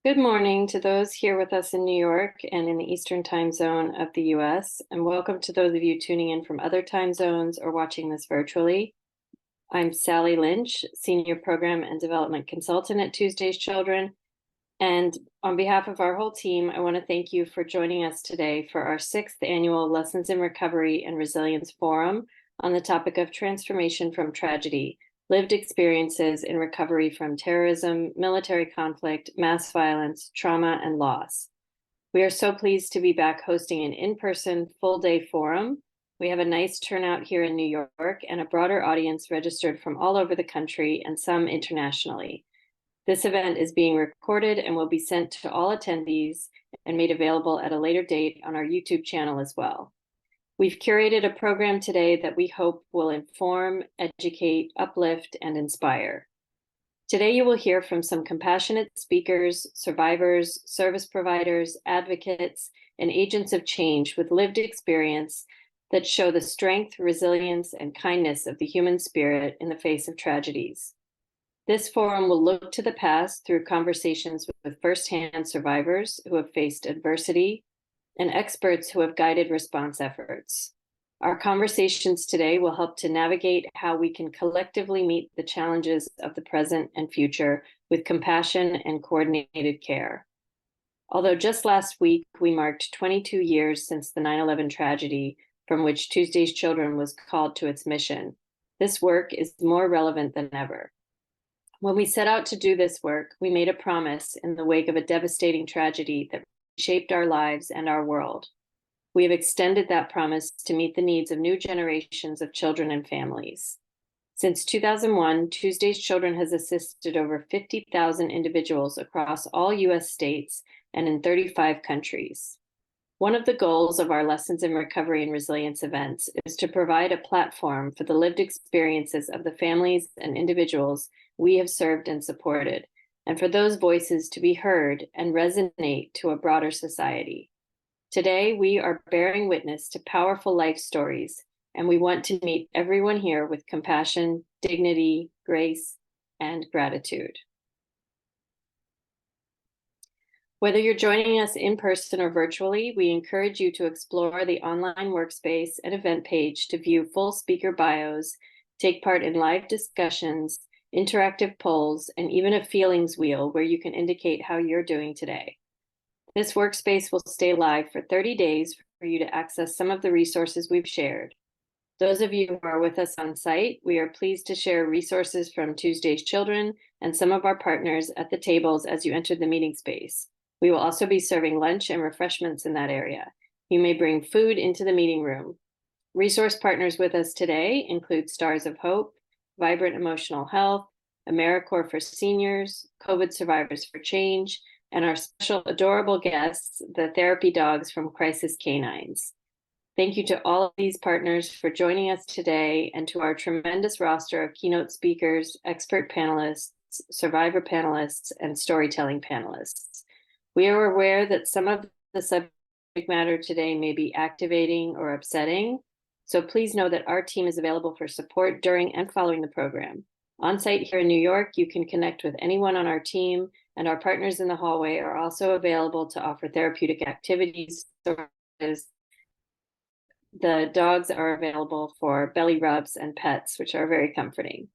Good morning to those here with us in New York and in the Eastern time zone of the US, and welcome to those of you tuning in from other time zones or watching this virtually. I'm Sally Lynch, Senior Program and Development Consultant at Tuesday's Children, and on behalf of our whole team, I want to thank you for joining us today for our 6th annual Lessons in Recovery and Resilience Forum on the topic of transformation from tragedy, lived experiences in recovery from terrorism, military conflict, mass violence, trauma, and loss. We are so pleased to be back hosting an in-person full-day forum. We have a nice turnout here in New York and a broader audience registered from all over the country and some internationally. This event is being recorded and will be sent to all attendees and made available at a later date on our YouTube channel as well. We've curated a program today that we hope will inform, educate, uplift, and inspire. Today, you will hear from some compassionate speakers, survivors, service providers, advocates, and agents of change with lived experience that show the strength, resilience, and kindness of the human spirit in the face of tragedies. This forum will look to the past through conversations with firsthand survivors who have faced adversity, and experts who have guided response efforts. Our conversations today will help to navigate how we can collectively meet the challenges of the present and future with compassion and coordinated care. Although just last week, we marked 22 years since the 9/11 tragedy from which Tuesday's Children was called to its mission, this work is more relevant than ever. When we set out to do this work, we made a promise in the wake of a devastating tragedy that shaped our lives and our world. We have extended that promise to meet the needs of new generations of children and families. Since 2001, Tuesday's Children has assisted over 50,000 individuals across all US states and in 35 countries. One of the goals of our Lessons in Recovery and Resilience events is to provide a platform for the lived experiences of the families and individuals we have served and supported, and for those voices to be heard and resonate to a broader society. Today, we are bearing witness to powerful life stories, and we want to meet everyone here with compassion, dignity, grace, and gratitude. Whether you're joining us in person or virtually, we encourage you to explore the online workspace and event page to view full speaker bios, take part in live discussions, interactive polls, and even a feelings wheel where you can indicate how you're doing today. This workspace will stay live for 30 days for you to access some of the resources we've shared. Those of you who are with us on site, we are pleased to share resources from Tuesday's Children and some of our partners at the tables as you enter the meeting space. We will also be serving lunch and refreshments in that area. You may bring food into the meeting room. Resource partners with us today include Stars of Hope, Vibrant Emotional Health, AmeriCorps for Seniors, COVID Survivors for Change, and our special adorable guests, the therapy dogs from Crisis Canines. Thank you to all of these partners for joining us today and to our tremendous roster of keynote speakers, expert panelists, survivor panelists, and storytelling panelists. We are aware that some of the subject matter today may be activating or upsetting, so please know that our team is available for support during and following the program. On site here in New York, you can connect with anyone on our team, and our partners in the hallway are also available to offer therapeutic activities. The dogs are available for belly rubs and pets, which are very comforting.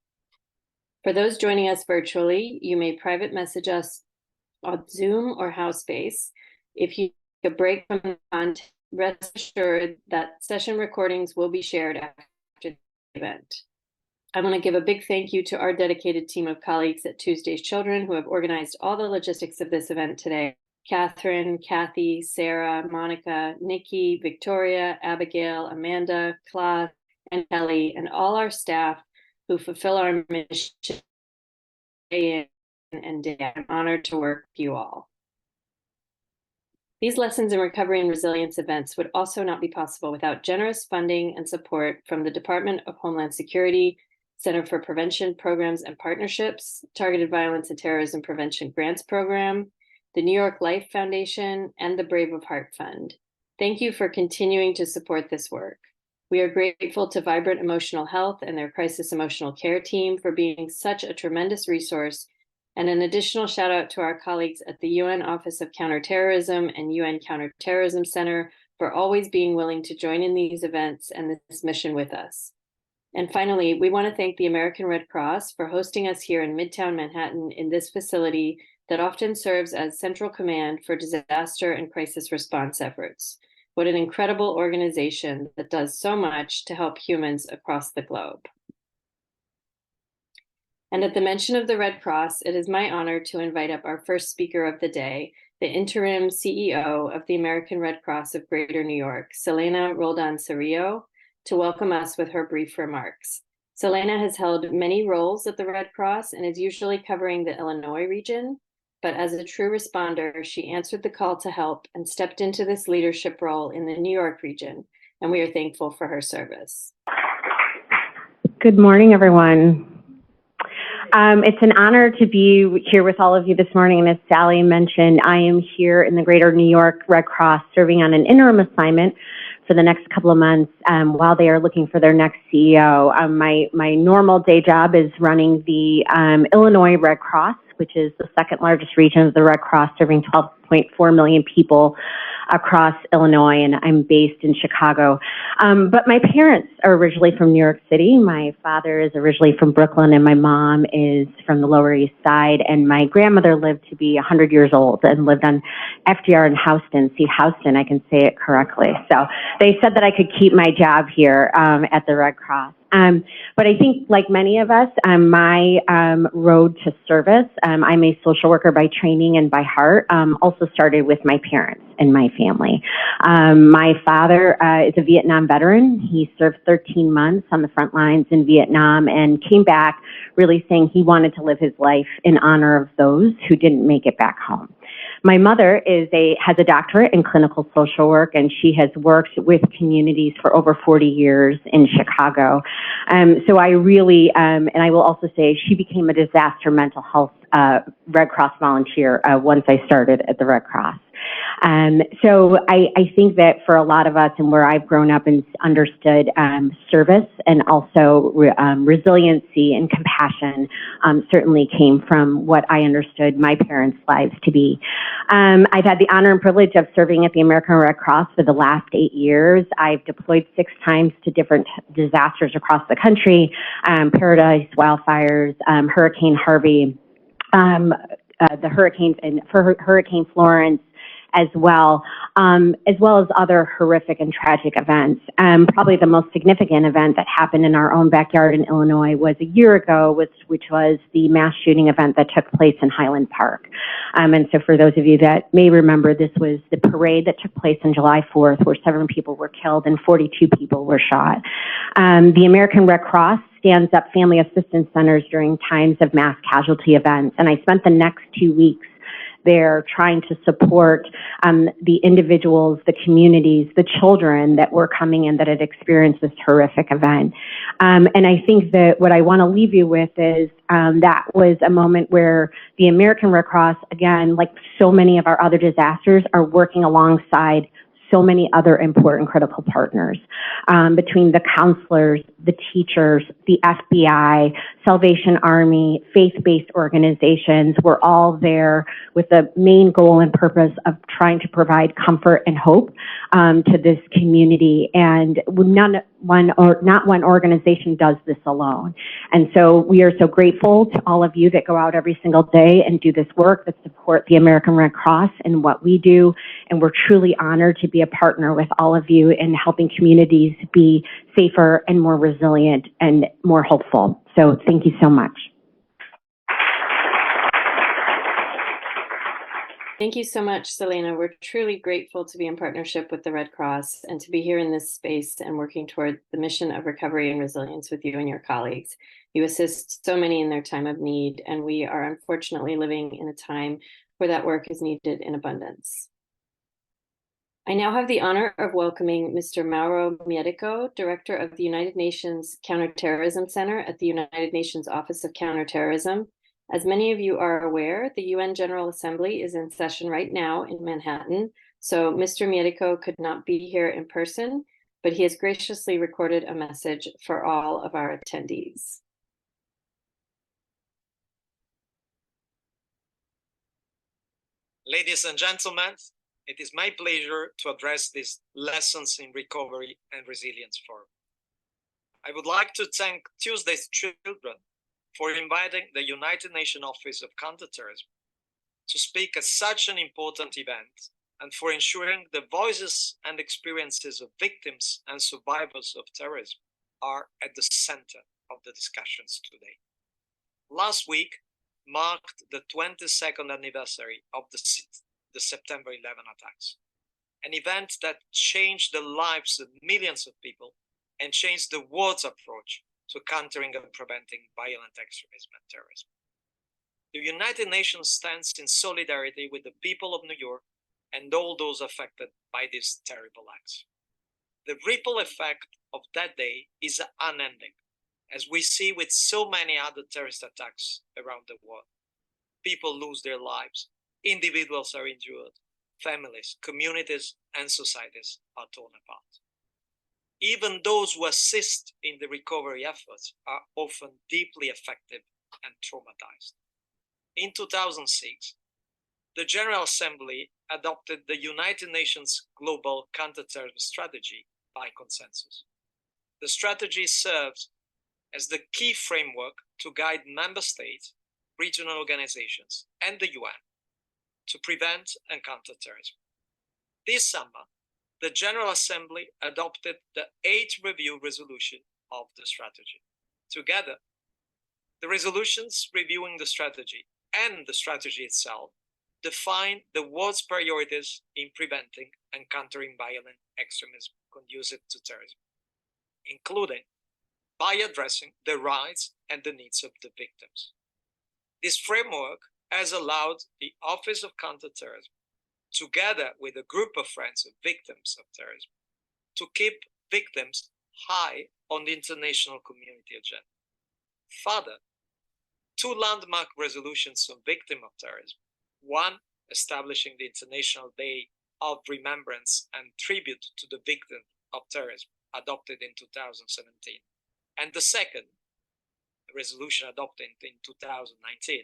For those joining us virtually, you may private message us on Zoom or Housepace. If you take a break from the content, rest assured that session recordings will be shared after the event. I want to give a big thank you to our dedicated team of colleagues at Tuesday's Children who have organized all the logistics of this event today. Catherine, Kathy, Sarah, Monica, Nikki, Victoria, Abigail, Amanda, Claude, and Kelly, and all our staff who fulfill our mission day in and day out. I'm honored to work with you all. These Lessons in Recovery and Resilience events would also not be possible without generous funding and support from the Department of Homeland Security, Center for Prevention Programs and Partnerships, Targeted Violence and Terrorism Prevention Grants Program, the New York Life Foundation, and the Brave of Heart Fund. Thank you for continuing to support this work. We are grateful to Vibrant Emotional Health and their crisis emotional care team for being such a tremendous resource And an additional shout out to our colleagues at the UN Office of Counterterrorism and UN Counterterrorism Center for always being willing to join in these events and this mission with us. And finally, we want to thank the American Red Cross for hosting us here in Midtown Manhattan in this facility that often serves as central command for disaster and crisis response efforts. What an incredible organization that does so much to help humans across the globe. And at the mention of the Red Cross, it is my honor to invite up our first speaker of the day, the interim CEO of the American Red Cross of Greater New York, Celena Roldan Sarillo, to welcome us with her brief remarks. Celena has held many roles at the Red Cross and is usually covering the Illinois region, but as a true responder, she answered the call to help and stepped into this leadership role in the New York region, and we are thankful for her service. Good morning, everyone. It's an honor to be here with all of you this morning, and as Sally mentioned, I am here in the Greater New York Red Cross serving on an interim assignment for the next couple of months while they are looking for their next CEO. My normal day job is running the Illinois Red Cross, which is the second largest region of the Red Cross, serving 12.4 million people across Illinois, and I'm based in Chicago. But my parents are originally from New York City. My father is originally from Brooklyn, and my mom is from the Lower East Side, and my grandmother lived to be 100 years old and lived on FDR in Houston. See, Houston, I can say it correctly. So they said that I could keep my job here at the Red Cross. But I think, like many of us, my road to service, I'm a social worker by training and by heart, also started with my parents and my family. My father is a Vietnam veteran. He served 13 months on the front lines in Vietnam and came back really saying he wanted to live his life in honor of those who didn't make it back home. My mother has a doctorate in clinical social work, and she has worked with communities for over 40 years in Chicago. So I really, and I will also say, she became a disaster mental health Red Cross volunteer once I started at the Red Cross. So I think that for a lot of us, and where I've grown up and understood service and also resiliency and compassion certainly came from what I understood my parents' lives to be. I've had the honor and privilege of serving at the American Red Cross for the last 8 years. I've deployed 6 times to different disasters across the country, Paradise wildfires, Hurricane Harvey, the hurricanes, and for Hurricane Florence, as well as other horrific and tragic events. Probably the most significant event that happened in our own backyard in Illinois was a year ago, which was the mass shooting event that took place in Highland Park. And so for those of you that may remember, this was the parade that took place on July 4th, where 7 people were killed and 42 people were shot. The American Red Cross stands up family assistance centers during times of mass casualty events, and I spent the next 2 weeks there trying to support the individuals, the communities, the children that were coming in that had experienced this horrific event. And I think that what I want to leave you with is that was a moment where the American Red Cross, again, like so many of our other disasters, are working alongside so many other important critical partners, between the counselors, the teachers, the FBI, Salvation Army, faith-based organizations. We're all there with the main goal and purpose of trying to provide comfort and hope to this community. And not one organization does this alone. And so we are so grateful to all of you that go out every single day and do this work, that support the American Red Cross and what we do. And we're truly honored to be a partner with all of you in helping communities be safer and more resilient and more hopeful. So thank you so much. Thank you so much, Celena. We're truly grateful to be in partnership with the Red Cross and to be here in this space and working toward the mission of recovery and resilience with you and your colleagues. You assist so many in their time of need, and we are unfortunately living in a time where that work is needed in abundance. I now have the honor of welcoming Mr. Mauro Miedico, Director of the United Nations Counter-Terrorism Center at the United Nations Office of Counterterrorism. As many of you are aware, the UN General Assembly is in session right now in Manhattan, so Mr. Miedico could not be here in person, but he has graciously recorded a message for all of our attendees. Ladies and gentlemen, it is my pleasure to address this Lessons in Recovery and Resilience Forum. I would like to thank Tuesday's Children for inviting the United Nations Office of Counterterrorism to speak at such an important event and for ensuring the voices and experiences of victims and survivors of terrorism are at the center of the discussions today. Last week marked the 22nd anniversary of the September 11 attacks, an event that changed the lives of millions of people and changed the world's approach to countering and preventing violent extremism and terrorism. The United Nations stands in solidarity with the people of New York and all those affected by these terrible acts. The ripple effect of that day is unending, as we see with so many other terrorist attacks around the world. People lose their lives, individuals are injured, families, communities, and societies are torn apart. Even those who assist in the recovery efforts are often deeply affected and traumatized. In 2006, the General Assembly adopted the United Nations Global Counter-Terrorism Strategy by consensus. The strategy serves as the key framework to guide member states, regional organizations, and the UN to prevent and counter terrorism. This summer, the General Assembly adopted the 8th review resolution of the strategy. Together, the resolutions reviewing the strategy and the strategy itself define the world's priorities in preventing and countering violent extremism conducive to terrorism, including by addressing the rights and the needs of the victims. This framework has allowed the Office of Counterterrorism, together with a group of friends of victims of terrorism, to keep victims high on the international community agenda. Further, 2 landmark resolutions on victims of terrorism, one establishing the International Day of Remembrance and Tribute to the Victims of Terrorism, adopted in 2017, and the second, a resolution adopted in 2019,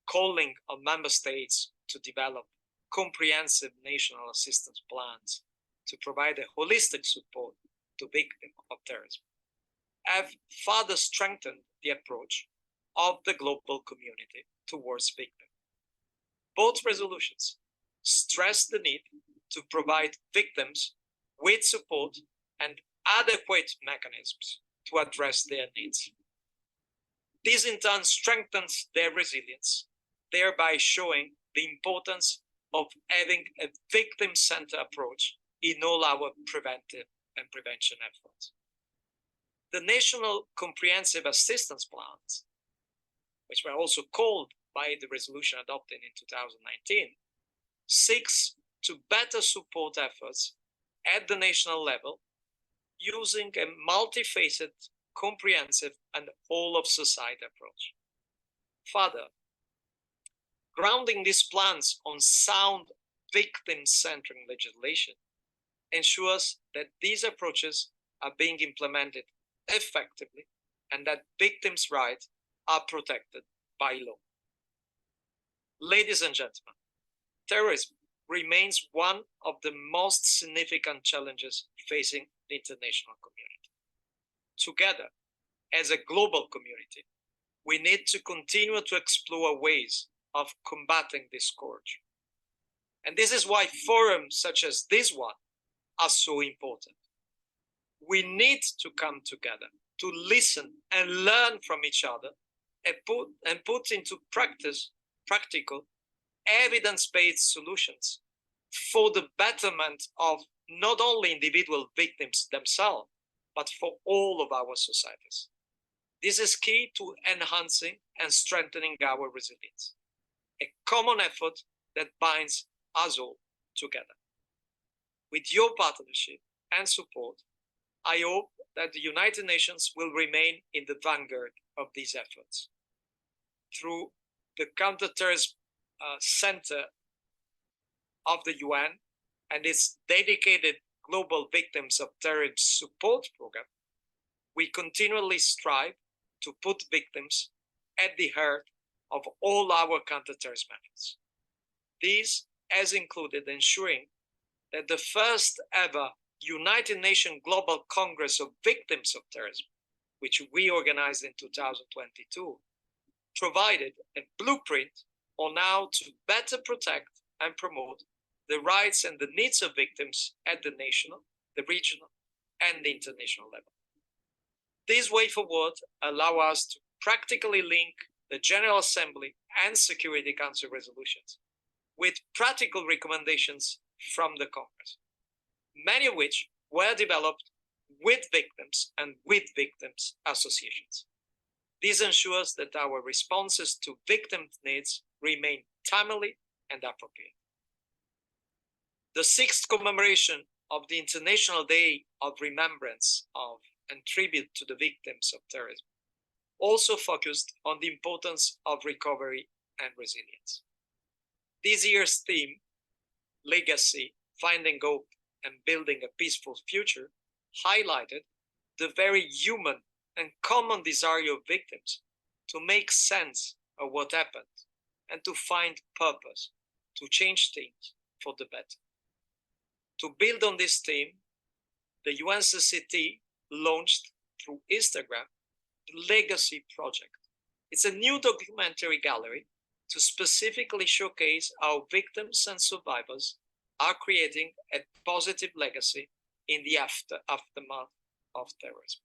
calling on member states to develop comprehensive national assistance plans to provide a holistic support to victims of terrorism, have further strengthened the approach of the global community towards victims. Both resolutions stress the need to provide victims with support and adequate mechanisms to address their needs. This in turn strengthens their resilience, thereby showing the importance of having a victim-centered approach in all our preventive and prevention efforts. The National Comprehensive Assistance Plans, which were also called by the resolution adopted in 2019, seeks to better support efforts at the national level using a multifaceted, comprehensive, and whole-of-society approach. Further, grounding these plans on sound victim-centered legislation ensures that these approaches are being implemented effectively and that victims' rights are protected by law. Ladies and gentlemen, terrorism remains one of the most significant challenges facing the international community. Together, as a global community, we need to continue to explore ways of combating this scourge. And this is why forums such as this one are so important. We need to come together to listen and learn from each other and put into practice practical, evidence-based solutions for the betterment of not only individual victims themselves, but for all of our societies. This is key to enhancing and strengthening our resilience, a common effort that binds us all together. With your partnership and support, I hope that the United Nations will remain in the vanguard of these efforts. Through the Counter-Terrorism Center of the UN and its dedicated Global Victims of Terrorism Support Program, we continually strive to put victims at the heart of all our counter-terrorism efforts. This has included ensuring that the first ever United Nations Global Congress of Victims of Terrorism, which we organized in 2022, provided a blueprint on how to better protect and promote the rights and the needs of victims at the national, the regional, and the international level. This way forward allows us to practically link the General Assembly and Security Council resolutions with practical recommendations from the Congress, many of which were developed with victims and with victims associations. This ensures that our responses to victim needs remain timely and appropriate. The 6th commemoration of the International Day of Remembrance of and Tribute to the Victims of Terrorism also focused on the importance of recovery and resilience. This year's theme, Legacy, Finding Hope, and Building a Peaceful Future, highlighted the very human and common desire of victims to make sense of what happened and to find purpose, to change things for the better. To build on this theme, the UNCCT launched through Instagram the Legacy Project. It's a new documentary gallery to specifically showcase how victims and survivors are creating a positive legacy in the aftermath of terrorism.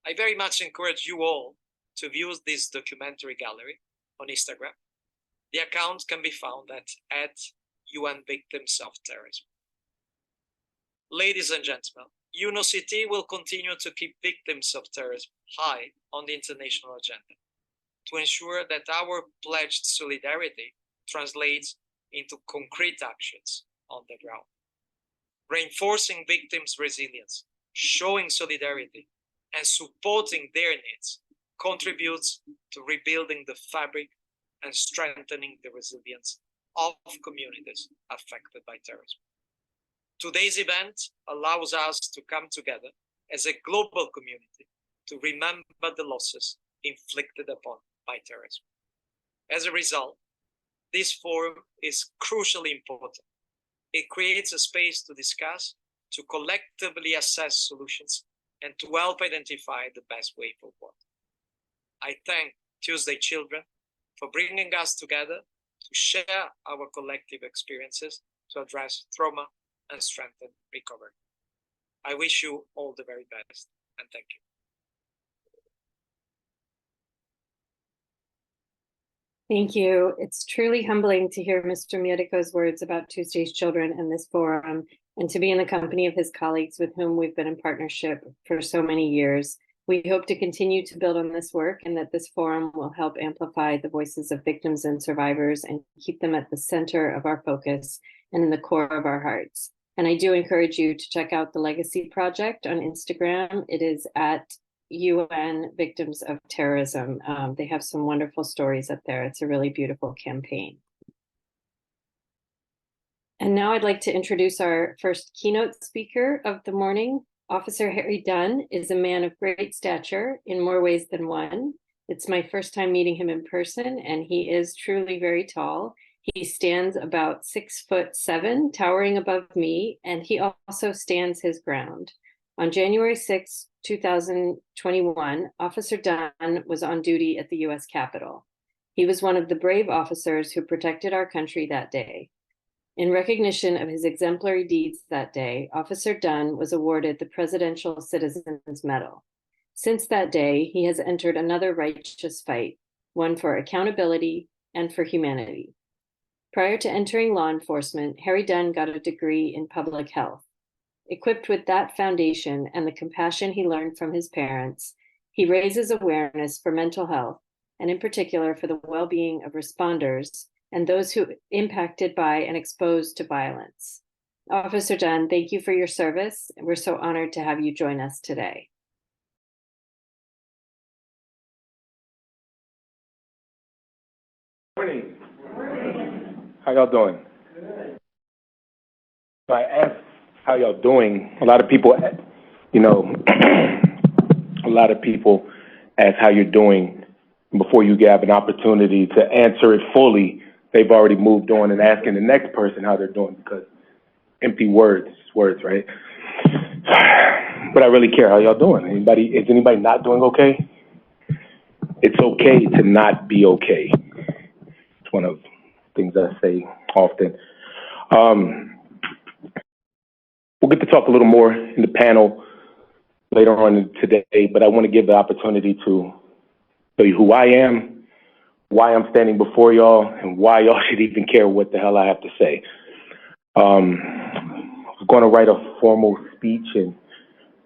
I very much encourage you all to view this documentary gallery on Instagram. The account can be found at UN Victims of Terrorism. Ladies and gentlemen, UNOCT will continue to keep victims of terrorism high on the international agenda to ensure that our pledged solidarity translates into concrete actions on the ground. Reinforcing victims' resilience, showing solidarity, and supporting their needs contributes to rebuilding the fabric and strengthening the resilience of communities affected by terrorism. Today's event allows us to come together as a global community to remember the losses inflicted upon by terrorism. As a result, this forum is crucially important. It creates a space to discuss, to collectively assess solutions, and to help identify the best way forward. I thank Tuesday Children for bringing us together to share our collective experiences to address trauma and strengthen recovery. I wish you all the very best, and thank you. Thank you. It's truly humbling to hear Mr. Miedico's words about Tuesday's Children and this forum, and to be in the company of his colleagues with whom we've been in partnership for so many years. We hope to continue to build on this work and that this forum will help amplify the voices of victims and survivors and keep them at the center of our focus and in the core of our hearts. And I do encourage you to check out the Legacy Project on Instagram. It is at UN Victims of Terrorism. They have some wonderful stories up there. It's a really beautiful campaign. And now I'd like to introduce our first keynote speaker of the morning. Officer Harry Dunn is a man of great stature in more ways than one. It's my first time meeting him in person, and he is truly very tall. He stands about 6'7", towering above me, and he also stands his ground. On January 6, 2021, Officer Dunn was on duty at the U.S. Capitol. He was one of the brave officers who protected our country that day. In recognition of his exemplary deeds that day, Officer Dunn was awarded the Presidential Citizens Medal. Since that day, he has entered another righteous fight, one for accountability and for humanity. Prior to entering law enforcement, Harry Dunn got a degree in public health. Equipped with that foundation and the compassion he learned from his parents, he raises awareness for mental health, and in particular for the well-being of responders and those who are impacted by and exposed to violence. Officer Dunn, thank you for your service. We're so honored to have you join us today. Morning. How y'all doing? Good. So I asked how y'all doing. A lot of people, a lot of people ask how you're doing before you have an opportunity to answer it fully. they've already moved on and asking the next person how they're doing, because empty words, right? But I really care how y'all doing. Is anybody not doing okay? It's okay to not be okay. It's one of the things I say often. We'll get to talk a little more in the panel later on today, but I want to give the opportunity to tell you who I am, why I'm standing before y'all, and why y'all should even care what the hell I have to say. I was going to write a formal speech, and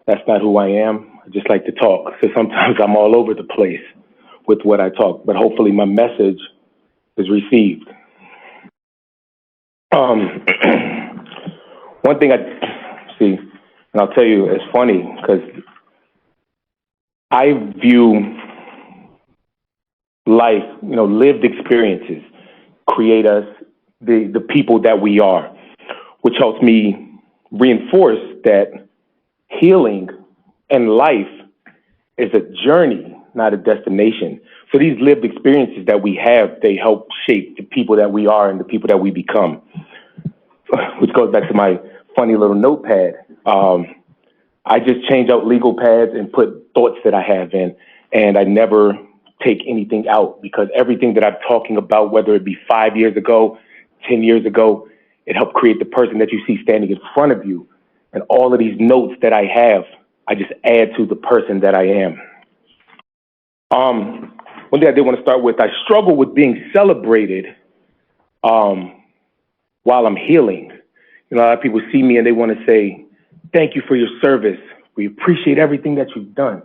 that's not who I am. I just like to talk, so sometimes I'm all over the place with what I talk, but hopefully my message is received. One thing I see, and I'll tell you, it's funny, because I view life, lived experiences create us, the people that we are, which helps me reinforce that healing and life is a journey, not a destination. So these lived experiences that we have, they help shape the people that we are and the people that we become, which goes back to my funny little notepad. I just change out legal pads and put thoughts that I have in, and I never take anything out, because everything that I'm talking about, whether it be 5 years ago, 10 years ago, it helped create the person that you see standing in front of you. And all of these notes that I have, I just add to the person that I am. One thing I did want to start with, I struggle with being celebrated while I'm healing. A lot of people see me and they want to say, thank you for your service. We appreciate everything that you've done.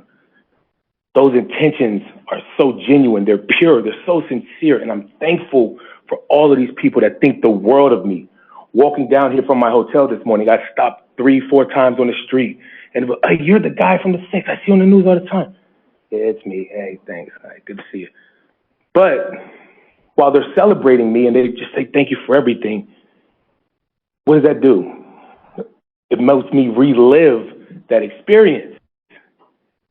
Those intentions are so genuine. They're pure. They're so sincere. And I'm thankful for all of these people that think the world of me. Walking down here from my hotel this morning, I stopped 3-4 times on the street. And hey, you're the guy from the 6. I see you on the news all the time. Yeah, it's me. Hey, thanks. All right, good to see you. But while they're celebrating me and they just say thank you for everything, what does that do? It makes me relive that experience.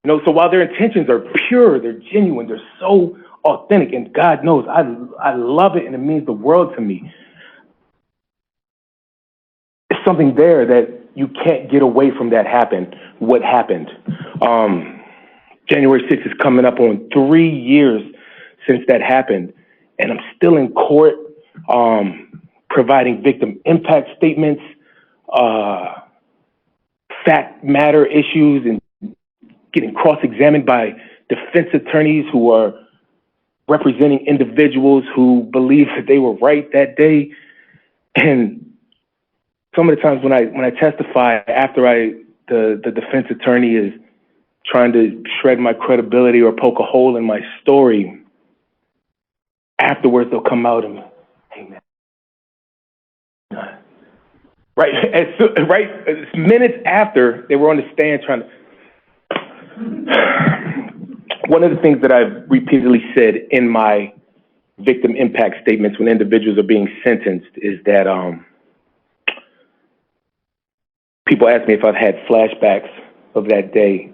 So while their intentions are pure, they're genuine, they're so authentic, and God knows I love it and it means the world to me. It's something there that you can't get away from what happened. January 6th is coming up on 3 years since that happened, and I'm still in court providing victim impact statements, fact matter issues, and getting cross-examined by defense attorneys who are representing individuals who believe that they were right that day. And some of the times when I testify after the defense attorney is trying to shred my credibility or poke a hole in my story, afterwards they'll come out and, hey man, minutes after they were on the stand trying to. One of the things that I've repeatedly said in my victim impact statements when individuals are being sentenced is that people ask me if I've had flashbacks of that day.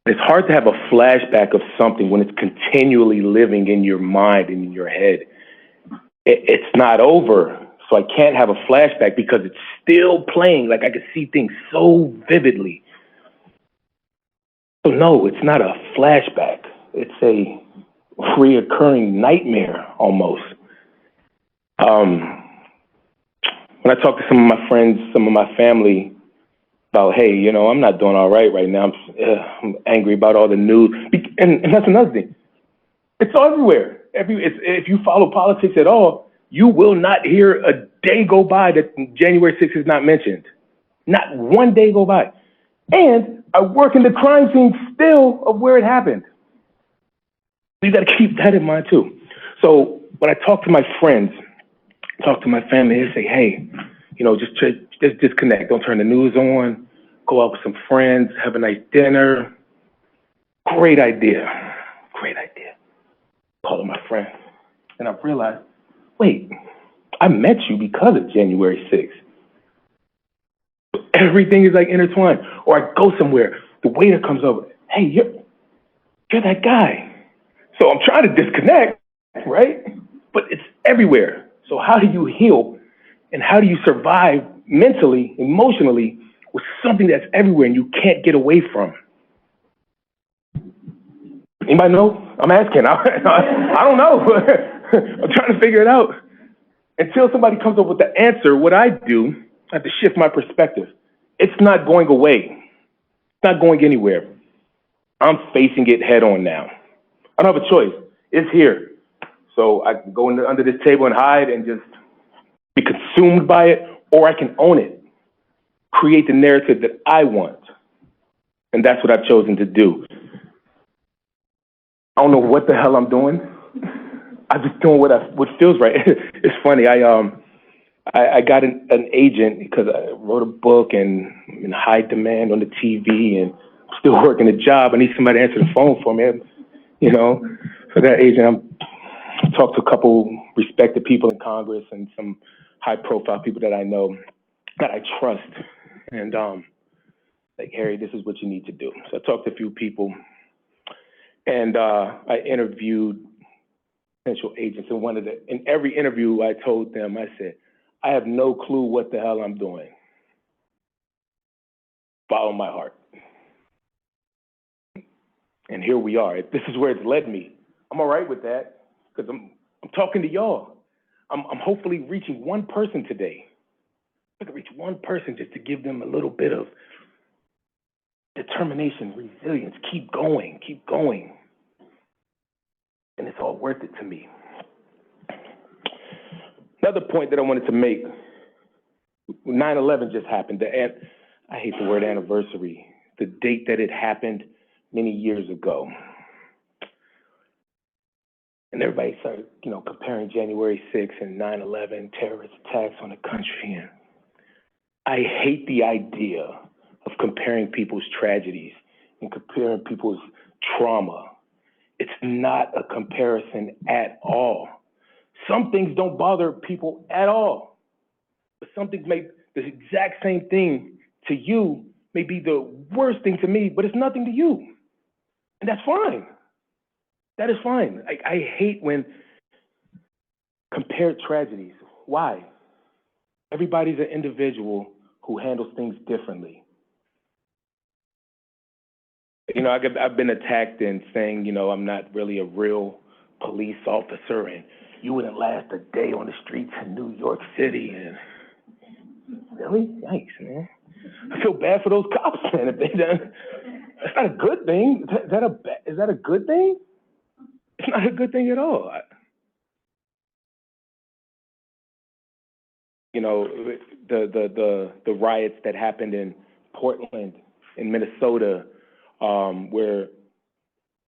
It's hard to have a flashback of something when it's continually living in your mind and in your head. It's not over, so I can't have a flashback because it's still playing. Like I can see things so vividly. So no, it's not a flashback. It's a reoccurring nightmare almost. When I talk to some of my friends, some of my family about, hey, I'm not doing all right now. I'm angry about all the news. And that's another thing. It's everywhere. If you follow politics at all, you will not hear a day go by that January 6th is not mentioned. Not one day go by. And I work in the crime scene still of where it happened. You got to keep that in mind too. So when I talk to my friends, talk to my family, they say, hey, just disconnect. Don't turn the news on. Go out with some friends, have a nice dinner. Great idea. Great idea. Calling my friend. And I realized, wait, I met you because of January 6th. Everything is like intertwined. Or I go somewhere, the waiter comes over. Hey, you're that guy. So I'm trying to disconnect, right? but it's everywhere. So how do you heal and how do you survive mentally, emotionally with something that's everywhere and you can't get away from? Anybody know? I'm asking. I don't know. I'm trying to figure it out. Until somebody comes up with the answer, what I do, I have to shift my perspective. It's not going away. It's not going anywhere. I'm facing it head on now. I don't have a choice. It's here. So I can go under this table and hide and just be consumed by it, or I can own it, create the narrative that I want. And that's what I've chosen to do. I don't know what the hell I'm doing. I'm just doing what feels right. It's funny. I got an agent because I wrote a book and I'm in high demand on the TV and I'm still working a job. I need somebody to answer the phone for me. You know, so that agent, I talked to a couple respected people in Congress and some high-profile people that I know that I trust. And like, Harry, this is what you need to do. So I talked to a few people, and I interviewed potential agents. And in every interview, I told them, I said, I have no clue what the hell I'm doing. Follow my heart. And here we are. This is where it's led me. I'm all right with that because I'm talking to y'all. I'm hopefully reaching one person today. I can reach one person just to give them a little bit of determination, resilience. Keep going, keep going. And it's all worth it to me. Another point that I wanted to make, 9/11 just happened. I hate the word anniversary, the date that it happened many years ago. And everybody started, comparing January 6th and 9/11 terrorist attacks on the country. And I hate the idea of comparing people's tragedies and comparing people's trauma. It's not a comparison at all. Some things don't bother people at all, but some things make the exact same thing to you may be the worst thing to me, but it's nothing to you. And that's fine. That is fine. I hate when compared tragedies. Why? Everybody's an individual who handles things differently. I've been attacked and saying, I'm not really a real police officer and you wouldn't last a day on the streets in New York City. And really? Yikes, man. I feel bad for those cops, man. If they done, that's not a good thing. Is that a good thing? It's not a good thing at all. The riots that happened in Portland, in Minnesota, where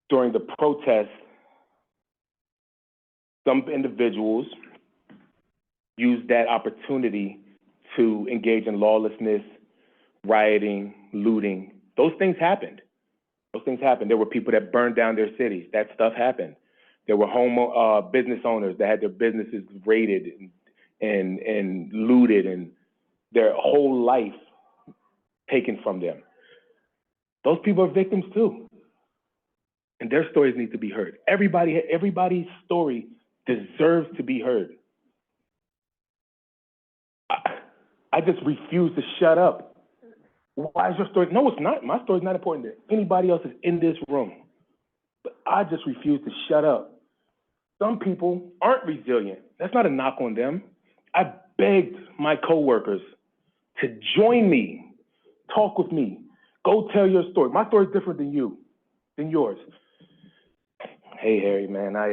during the protests, some individuals used that opportunity to engage in lawlessness, rioting, looting. Those things happened. There were people that burned down their cities. That stuff happened. There were business owners that had their businesses raided and looted and their whole life taken from them. Those people are victims too. And their stories need to be heard. Everybody's story deserves to be heard. I just refuse to shut up. Why is your story? No, it's not. My story's not important to anybody else is in this room. But I just refuse to shut up. Some people aren't resilient. That's not a knock on them. I begged my coworkers to join me, talk with me, go tell your story. My story is different than yours. Hey, Harry, man, I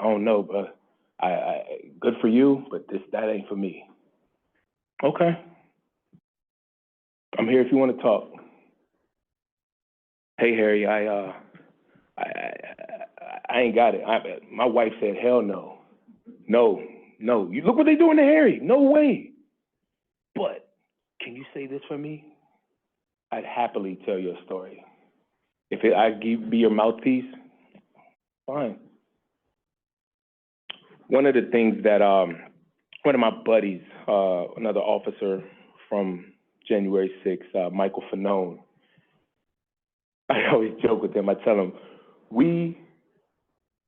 don't know, but I good for you, but that ain't for me. Okay. I'm here if you want to talk. Hey, Harry, I ain't got it. My wife said, hell no. No. You look what they doing to Harry. No way. But can you say this for me? I'd happily tell your story. If I'd be your mouthpiece, fine. One of the things that one of my buddies, another officer from January 6th, Michael Fanone, I always joke with him. I tell him, we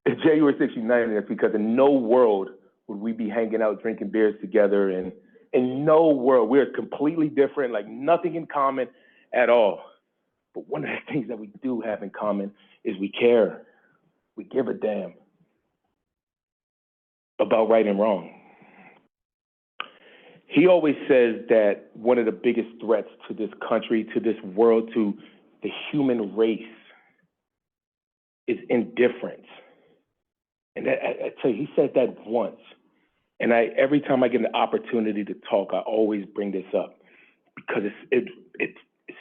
It's January 6th United us because in no world would we be hanging out drinking beers together, and in no world, we're completely different, like nothing in common at all. But one of the things that we do have in common is we care. We give a damn about right and wrong. He always says that one of the biggest threats to this country, to this world, to the human race is indifference. And that, I tell you, he said that once. And every time I get an opportunity to talk, I always bring this up because it's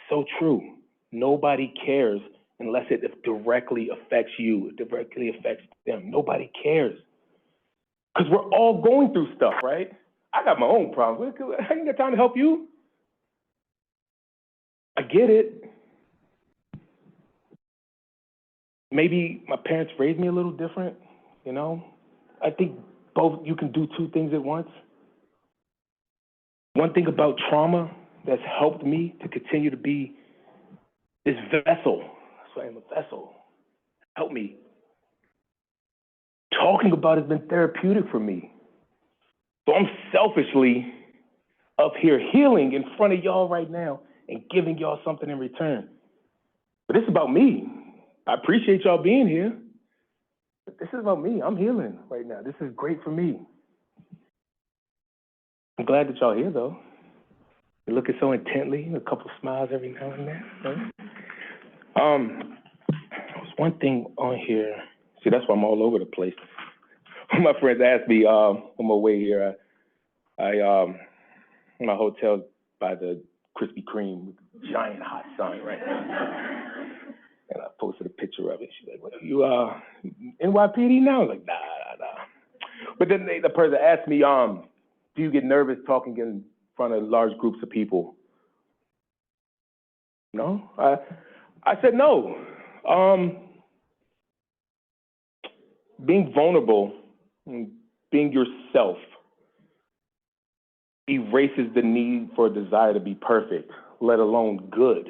so true. Nobody cares unless it directly affects you, it directly affects them. Nobody cares. Because we're all going through stuff, right? I got my own problems. I ain't got time to help you. I get it. Maybe my parents raised me a little different, you know? I think both, you can do two things at once. One thing about trauma that's helped me to continue to be this vessel. That's why I'm a vessel. Help me. Talking about it has been therapeutic for me. So I'm selfishly up here healing in front of y'all right now and giving y'all something in return. But this is about me. I appreciate y'all being here. But this is about me. I'm healing right now. This is great for me. I'm glad that y'all here, though. You're looking so intently, a couple smiles every now and then. Right? There's one thing on here. See, that's why I'm all over the place. My friends asked me on my way here, my hotel's by the Krispy Kreme with a giant hot sign right now. And I posted a picture of it. She's like, "What, you NYPD now?" I was like, nah. But then the person asked me, do you get nervous talking in front of large groups of people? No, I said no. Being vulnerable, being yourself, erases the need for a desire to be perfect, let alone good.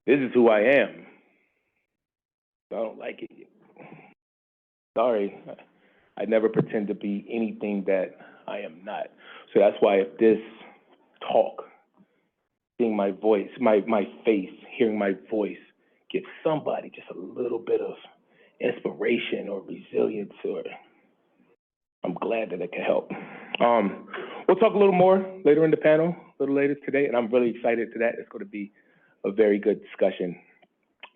This is who I am. I don't like it. Sorry, I never pretend to be anything that I am not. So that's why if this talk, seeing my voice, my face, hearing my voice, gives somebody just a little bit of inspiration or resilience, or I'm glad that it can help. We'll talk a little more later in the panel, a little later today, and I'm really excited to that. It's going to be a very good discussion.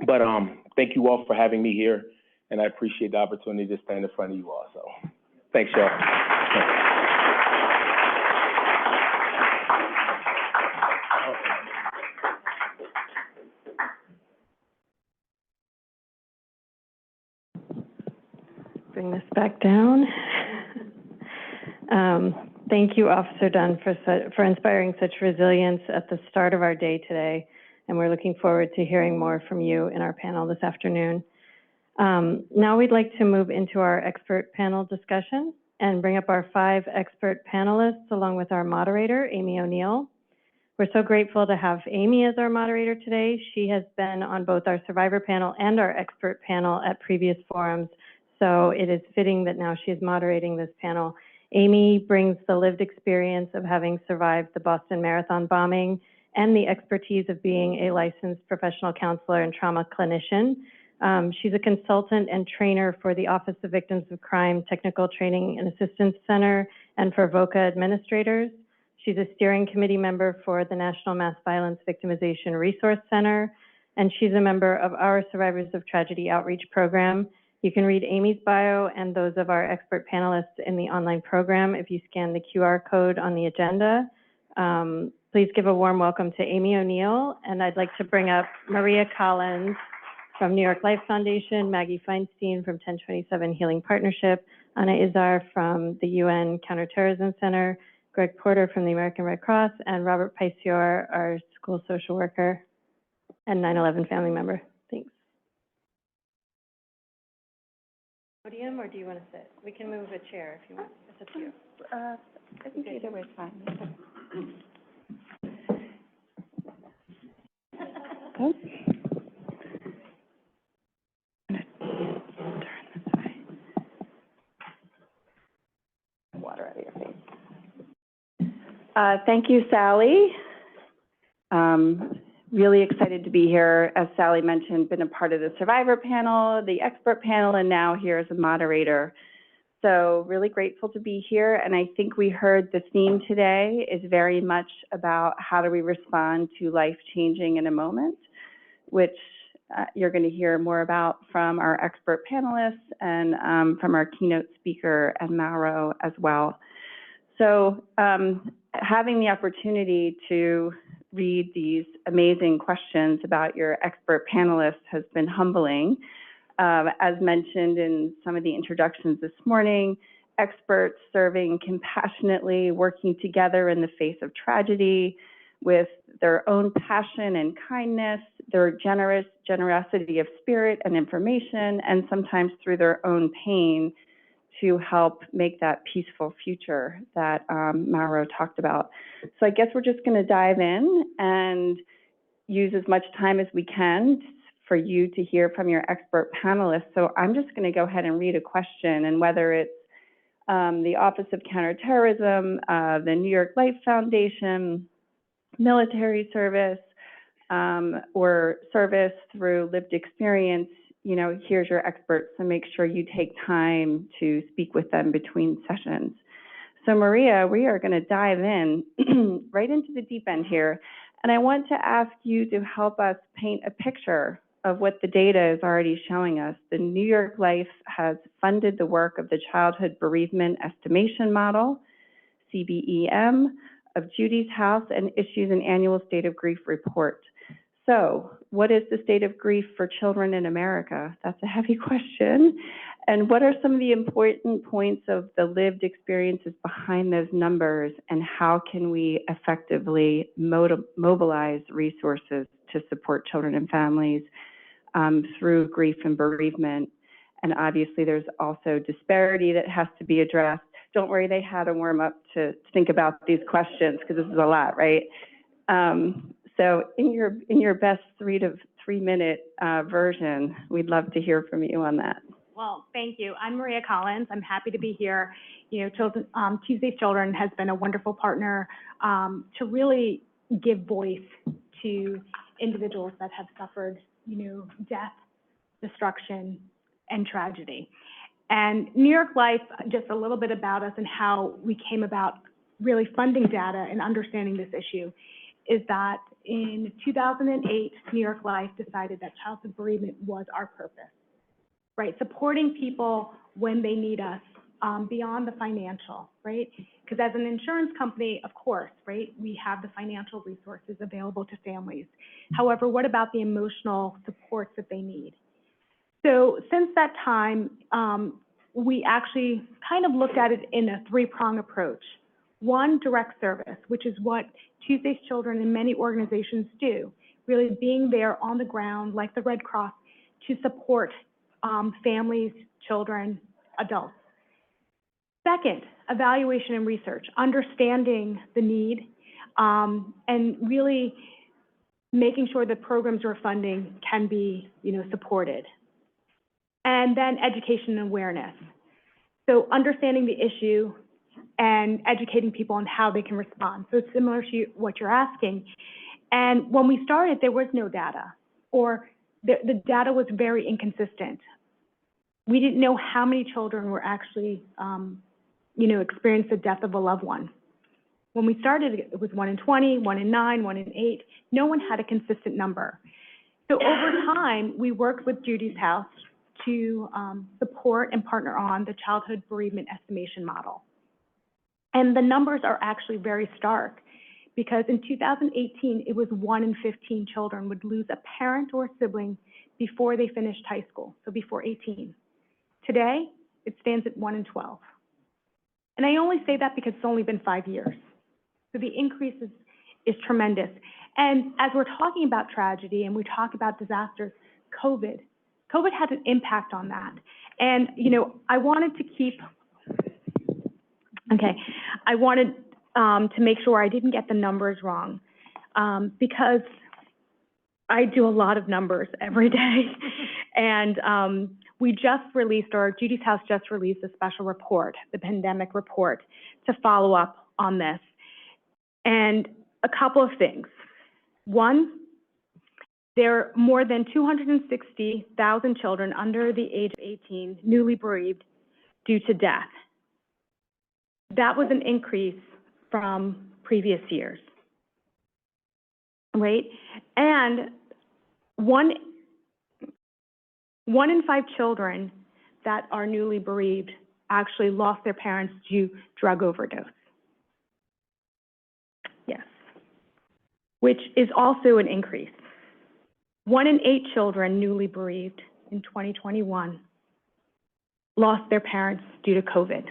But thank you all for having me here, and I appreciate the opportunity to stand in front of you all. So thanks, y'all. Bring this back down. Thank you, Officer Dunn, for inspiring such resilience at the start of our day today, and we're looking forward to hearing more from you in our panel this afternoon. Now we'd like to move into our expert panel discussion and bring up our 5 expert panelists along with our moderator, Amy O'Neill. We're so grateful to have Amy as our moderator today. She has been on both our survivor panel and our expert panel at previous forums, so it is fitting that now she is moderating this panel. Amy brings the lived experience of having survived the Boston Marathon bombing and the expertise of being a licensed professional counselor and trauma clinician. She's a consultant and trainer for the Office of Victims of Crime Technical Training and Assistance Center and for VOCA administrators. She's a steering committee member for the National Mass Violence Victimization Resource Center, and she's a member of our Survivors of Tragedy Outreach Program. You can read Amy's bio and those of our expert panelists in the online program if you scan the QR code on the agenda. Please give a warm welcome to Amy O'Neill, and I'd like to bring up Maria Collins from New York Life Foundation, Maggie Feinstein from 1027 Healing Partnership, Anna Izar from the UN Counter-Terrorism Center, Greg Porter from the American Red Cross, and Robert Paisior, our school social worker and 9/11 family member. Thanks. Podium, or do you want to sit? We can move a chair if you want. It's up to you. I think either way is fine. Oh. Turn this way. Thank you, Sally. Really excited to be here. As Sally mentioned, been a part of the survivor panel, the expert panel, and now here as a moderator. So really grateful to be here. And I think we heard the theme today is very much about how do we respond to life changing in a moment, which you're going to hear more about from our expert panelists and from our keynote speaker and Mauro as well. So having the opportunity to read these amazing questions about your expert panelists has been humbling. As mentioned in some of the introductions this morning, experts serving compassionately, working together in the face of tragedy with their own passion and kindness, their generosity of spirit and information, and sometimes through their own pain to help make that peaceful future that Mauro talked about. So I guess we're just going to dive in and use as much time as we can for you to hear from your expert panelists. So I'm just going to go ahead and read a question, and whether it's the Office of Counter-Terrorism, the New York Life Foundation, military service, or service through lived experience, you know, here's your experts, so make sure you take time to speak with them between sessions. So Maria, we are going to dive in right into the deep end here. And I want to ask you to help us paint a picture of what the data is already showing us. The New York Life has funded the work of the Childhood Bereavement Estimation Model, CBEM, of Judy's House, and issues an annual State of Grief report. So what is the state of grief for children in America? That's a heavy question. And what are some of the important points of the lived experiences behind those numbers, and how can we effectively mobilize resources to support children and families through grief and bereavement? And obviously there's also disparity that has to be addressed. Don't worry, they had a warm up to think about these questions because this is a lot, right? So in your best 3 to 3 minute version, we'd love to hear from you on that. Well, thank you. I'm Maria Collins. I'm happy to be here. You know, Tuesday's Children has been a wonderful partner to really give voice to individuals that have suffered, you know, death, destruction, and tragedy. And New York Life, just a little bit about us and how we came about really funding data and understanding this issue, is that in 2008, New York Life decided that childhood bereavement was our purpose, right? Supporting people when they need us beyond the financial, right? Because as an insurance company, of course, right, we have the financial resources available to families. However, what about the emotional supports that they need? So since that time, we actually kind of looked at it in a 3-prong approach. One, direct service, which is what Tuesday's Children and many organizations do, really being there on the ground, like the Red Cross, to support families, children, adults. Second, evaluation and research, understanding the need, and really making sure that programs we're funding can be, you know, supported. And then education and awareness. So understanding the issue and educating people on how they can respond. So it's similar to what you're asking. And when we started, there was no data, or the data was very inconsistent. We didn't know how many children were actually, you know, experienced the death of a loved one. When we started, it was 1 in 20, 1 in 9, 1 in 8. No one had a consistent number. So over time, we worked with Judy's House to support and partner on the Childhood Bereavement Estimation Model. And the numbers are actually very stark, because in 2018, it was 1 in 15 children would lose a parent or a sibling before they finished high school, so before 18. Today, it stands at 1 in 12. And I only say that because it's only been 5 years. So the increase is tremendous. And as we're talking about tragedy and we talk about disasters, COVID had an impact on that. And, you know, I wanted to make sure I didn't get the numbers wrong, because I do a lot of numbers every day. And we just released, or Judy's House just released, a special report, the pandemic report, to follow up on this. And a couple of things. One, there are more than 260,000 children under the age of 18 newly bereaved due to death. That was an increase from previous years, right? And one in 5 children that are newly bereaved actually lost their parents due to drug overdose. Yes, which is also an increase. 1 in 8 children newly bereaved in 2021 lost their parents due to COVID.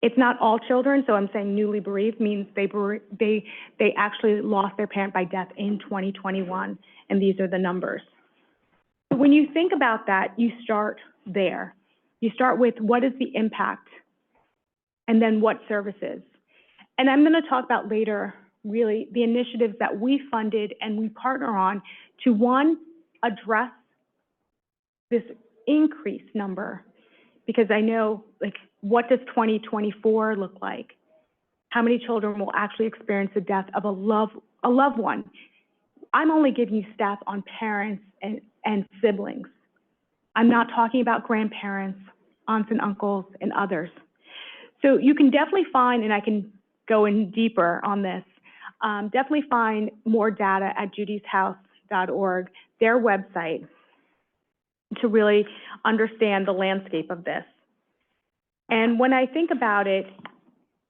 It's not all children, so I'm saying newly bereaved means they actually lost their parent by death in 2021, and these are the numbers. When you think about that, you start there. You start with what is the impact, and then what services. And I'm going to talk about later, really, the initiatives that we funded and we partner on to, one, address this increased number, because I know, like, what does 2024 look like? How many children will actually experience the death of a loved one? I'm only giving you stats on parents and siblings. I'm not talking about grandparents, aunts and uncles, and others. So you can definitely find, and I can go in deeper on this, definitely find more data at judyshouse.org, their website, to really understand the landscape of this. And when I think about it,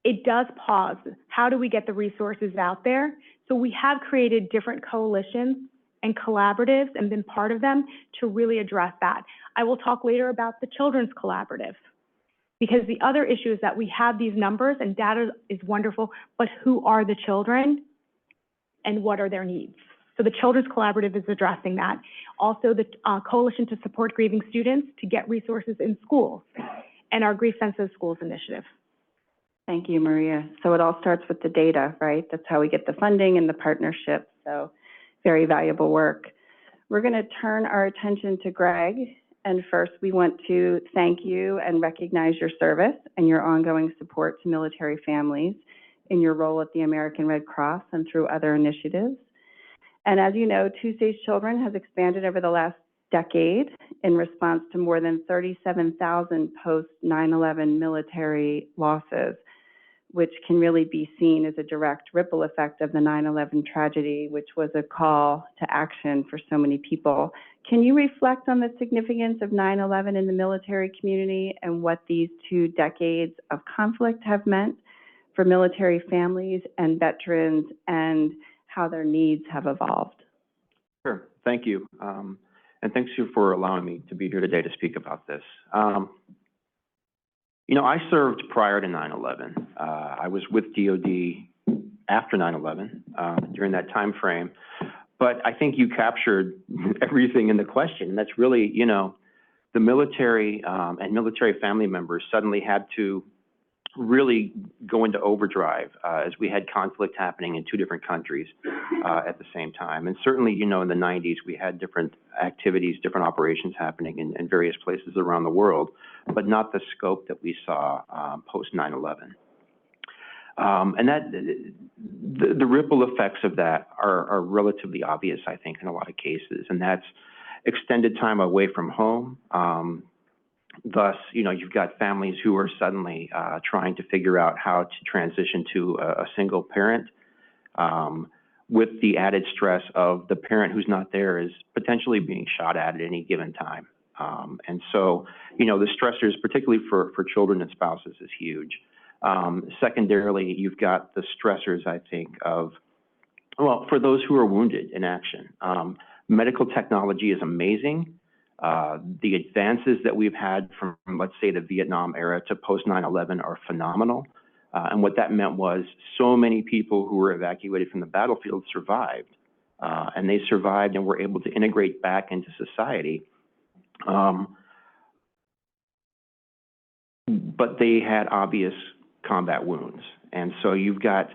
it does pause. How do we get the resources out there? So we have created different coalitions and collaboratives and been part of them to really address that. I will talk later about the Children's Collaborative, because the other issue is that we have these numbers and data is wonderful, but who are the children and what are their needs? So the Children's Collaborative is addressing that. Also, the Coalition to Support Grieving Students to get resources in schools, and our Grief Sensitive Schools Initiative. Thank you, Maria. So it all starts with the data, right? That's how we get the funding and the partnership. So very valuable work. We're going to turn our attention to Greg. And first, we want to thank you and recognize your service and your ongoing support to military families in your role at the American Red Cross and through other initiatives. And as you know, Tuesday's Children has expanded over the last decade in response to more than 37,000 post-9/11 military losses, which can really be seen as a direct ripple effect of the 9/11 tragedy, which was a call to action for so many people. Can you reflect on the significance of 9/11 in the military community and what these 2 decades of conflict have meant for military families and veterans and how their needs have evolved? Sure, thank you. And thanks you for allowing me to be here today to speak about this. You know, I served prior to 9/11. I was with DOD after 9/11 during that time frame. But I think you captured everything in the question. And that's really, you know, the military and military family members suddenly had to really go into overdrive as we had conflict happening in 2 different countries at the same time. And certainly, you know, in the 90s, we had different activities, different operations happening in various places around the world, but not the scope that we saw post 9/11. And that the ripple effects of that are relatively obvious, I think, in a lot of cases, and that's extended time away from home. Thus, you know, you've got families who are suddenly trying to figure out how to transition to a single parent, with the added stress of the parent who's not there is potentially being shot at any given time. And so, you know, the stressors, particularly for children and spouses, is huge. Secondarily, you've got the stressors, I think, of, well, for those who are wounded in action. Medical technology is amazing. The advances that we've had from, let's say, the Vietnam era to post 9/11 are phenomenal. And what that meant was so many people who were evacuated from the battlefield survived. And they survived and were able to integrate back into society. But they had obvious combat wounds. And so you've got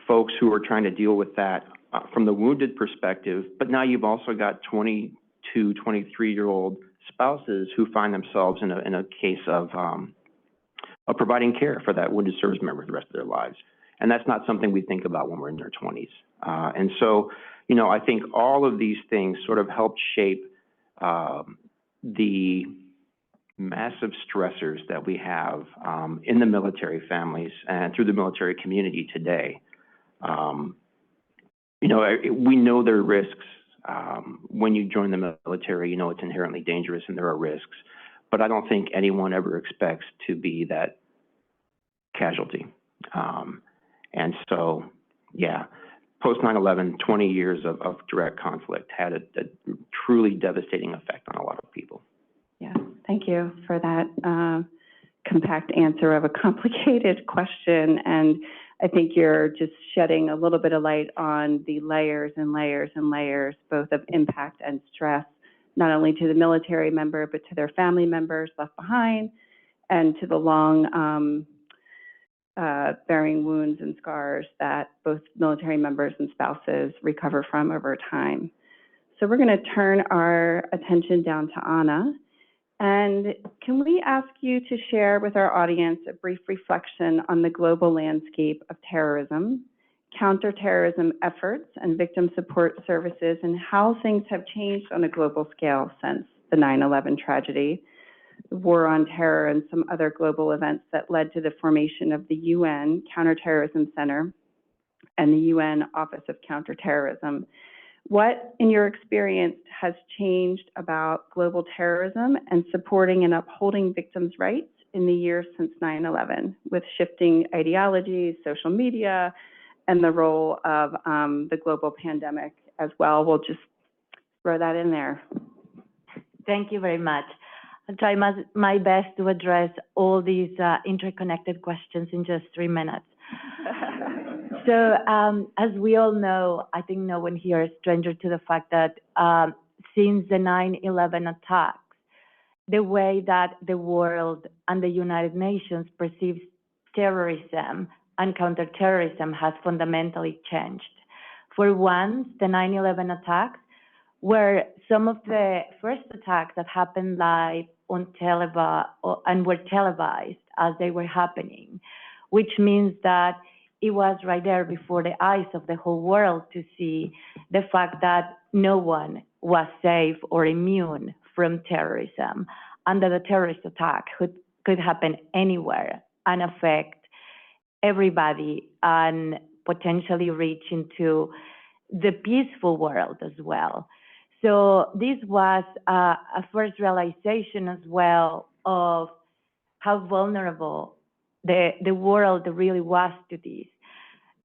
folks who are trying to deal with that from the wounded perspective, but now you've also got 22, 23-year-old spouses who find themselves in a case of providing care for that wounded service member the rest of their lives. And that's not something we think about when we're in our 20s. And so, you know, I think all of these things sort of help shape the massive stressors that we have in the military families and through the military community today. You know, we know there are risks. When you join the military, you know it's inherently dangerous and there are risks. But I don't think anyone ever expects to be that casualty. And so, yeah, post 9/11, 20 years of direct conflict had a truly devastating effect on a lot of people. Yeah, thank you for that compact answer of a complicated question. And I think you're just shedding a little bit of light on the layers and layers and layers, both of impact and stress, not only to the military member, but to their family members left behind, and to the long bearing wounds and scars that both military members and spouses recover from over time. So we're going to turn our attention down to Anna. And can we ask you to share with our audience a brief reflection on the global landscape of terrorism, counterterrorism efforts, and victim support services, and how things have changed on a global scale since the 9/11 tragedy, the war on terror, and some other global events that led to the formation of the UN Counter-Terrorism Center and the UN Office of Counterterrorism. What, in your experience, has changed about global terrorism and supporting and upholding victims' rights in the years since 9/11, with shifting ideologies, social media, and the role of the global pandemic as well? We'll just throw that in there. Thank you very much. I'll try my best to address all these interconnected questions in just 3 minutes. So as we all know, I think no one here is stranger to the fact that since the 9/11 attacks, the way that the world and the United Nations perceives terrorism and counterterrorism has fundamentally changed. For once, the 9/11 attacks were some of the first attacks that happened live on and were televised as they were happening, which means that it was right there before the eyes of the whole world to see the fact that no one was safe or immune from terrorism, and that a terrorist attack could happen anywhere and affect everybody and potentially reach into the peaceful world as well. So this was a first realization as well of how vulnerable the world really was to this.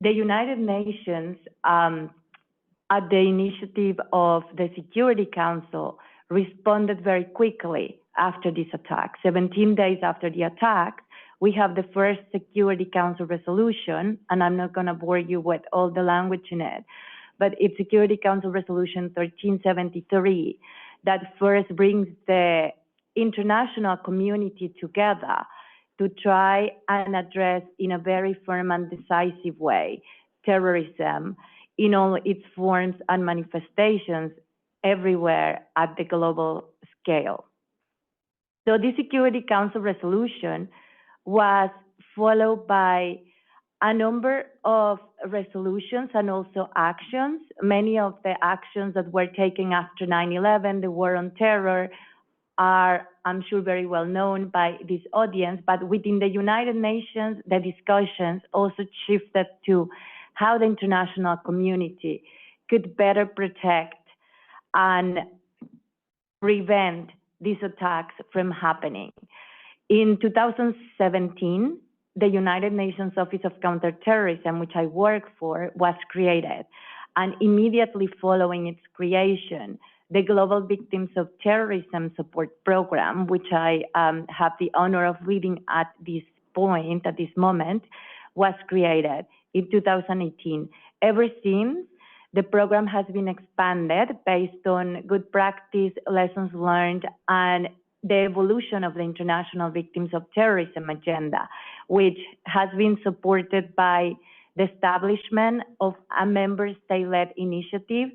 The United Nations, at the initiative of the Security Council, responded very quickly after this attack. 17 days after the attack, we have the first Security Council resolution, and I'm not going to bore you with all the language in it, but it's Security Council Resolution 1373 that first brings the international community together to try and address in a very firm and decisive way terrorism in all its forms and manifestations everywhere at the global scale. So this Security Council resolution was followed by a number of resolutions and also actions. Many of the actions that were taken after 9/11, the war on terror, are, I'm sure, very well known by this audience, but within the United Nations, the discussions also shifted to how the international community could better protect and prevent these attacks from happening. In 2017, the United Nations Office of Counterterrorism, which I work for, was created. And immediately following its creation, the Global Victims of Terrorism Support Program, which I have the honor of leading at this point, at this moment, was created in 2018. Ever since, the program has been expanded based on good practice, lessons learned, and the evolution of the International Victims of Terrorism agenda, which has been supported by the establishment of a member state-led initiative,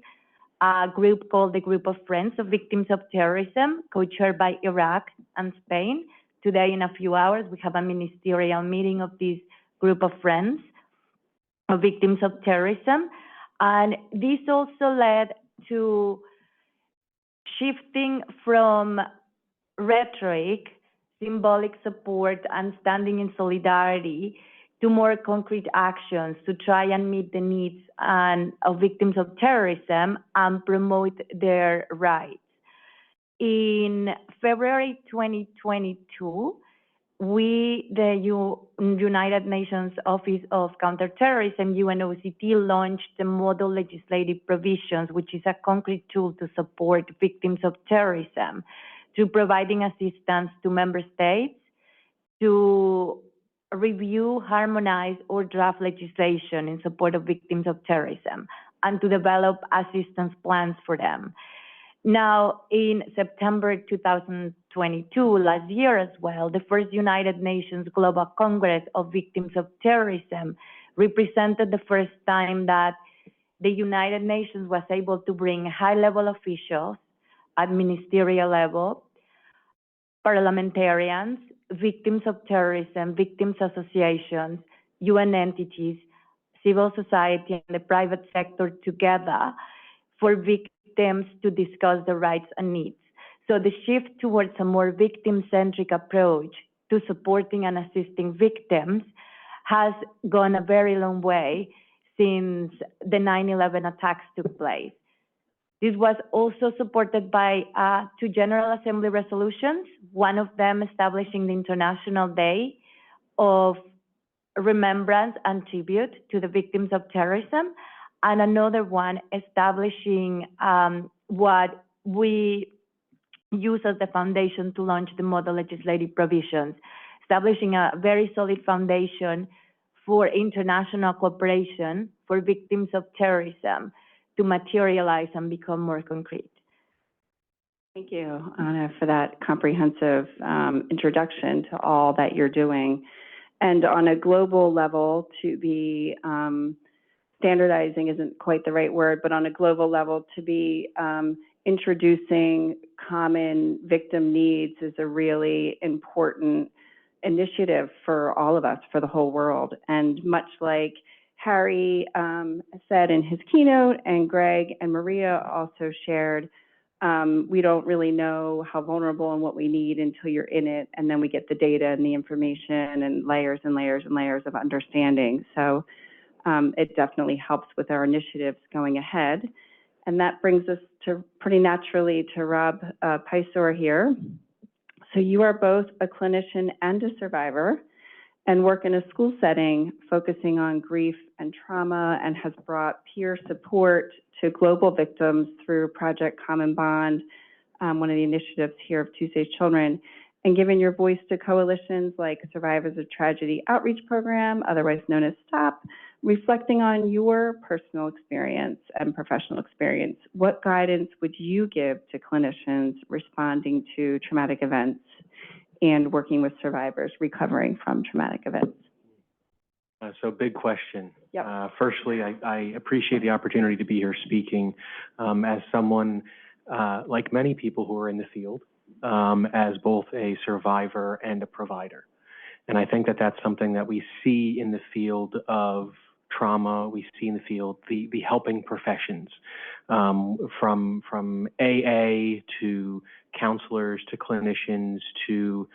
a group called the Group of Friends of Victims of Terrorism, co-chaired by Iraq and Spain. Today, in a few hours, we have a ministerial meeting of this group of friends. of victims of terrorism. And this also led to shifting from rhetoric, symbolic support, and standing in solidarity to more concrete actions to try and meet the needs of victims of terrorism and promote their rights. In February 2022, the United Nations Office of Counter-Terrorism, UNOCT, launched the Model Legislative Provisions, which is a concrete tool to support victims of terrorism, through providing assistance to member states to review, harmonize, or draft legislation in support of victims of terrorism, and to develop assistance plans for them. Now, in September 2022, last year as well, the first United Nations Global Congress of Victims of Terrorism represented the first time that the United Nations was able to bring high-level officials at ministerial level, parliamentarians, victims of terrorism, victims associations, UN entities, civil society, and the private sector together for victims to discuss their rights and needs. So the shift towards a more victim-centric approach to supporting and assisting victims has gone a very long way since the 9/11 attacks took place. This was also supported by 2 General Assembly resolutions, one of them establishing the International Day of Remembrance and Tribute to the Victims of Terrorism, and another one establishing what we use as the foundation to launch the Model Legislative Provisions, establishing a very solid foundation for international cooperation for victims of terrorism to materialize and become more concrete. Thank you, Anna, for that comprehensive introduction to all that you're doing. And on a global level, to be standardizing isn't quite the right word, but on a global level, to be introducing common victim needs is a really important initiative for all of us, for the whole world. And much like Harry said in his keynote, and Greg and Maria also shared, we don't really know how vulnerable and what we need until you're in it, and then we get the data and the information and layers and layers and layers of understanding. So it definitely helps with our initiatives going ahead. And that brings us to pretty naturally to Rob Pysor here. So you are both a clinician and a survivor, and work in a school setting focusing on grief and trauma, and has brought peer support to global victims through Project Common Bond, one of the initiatives here of Tuesday's Children, and given your voice to coalitions like Survivors of Tragedy Outreach Program, otherwise known as STOP, reflecting on your personal experience and professional experience. What guidance would you give to clinicians responding to traumatic events and working with survivors recovering from traumatic events? So big question. Yep. Firstly, I appreciate the opportunity to be here speaking as someone, like many people who are in the field, as both a survivor and a provider. And I think that that's something that we see in the field of trauma, we see in the field, the helping professions, from AA to counselors to clinicians to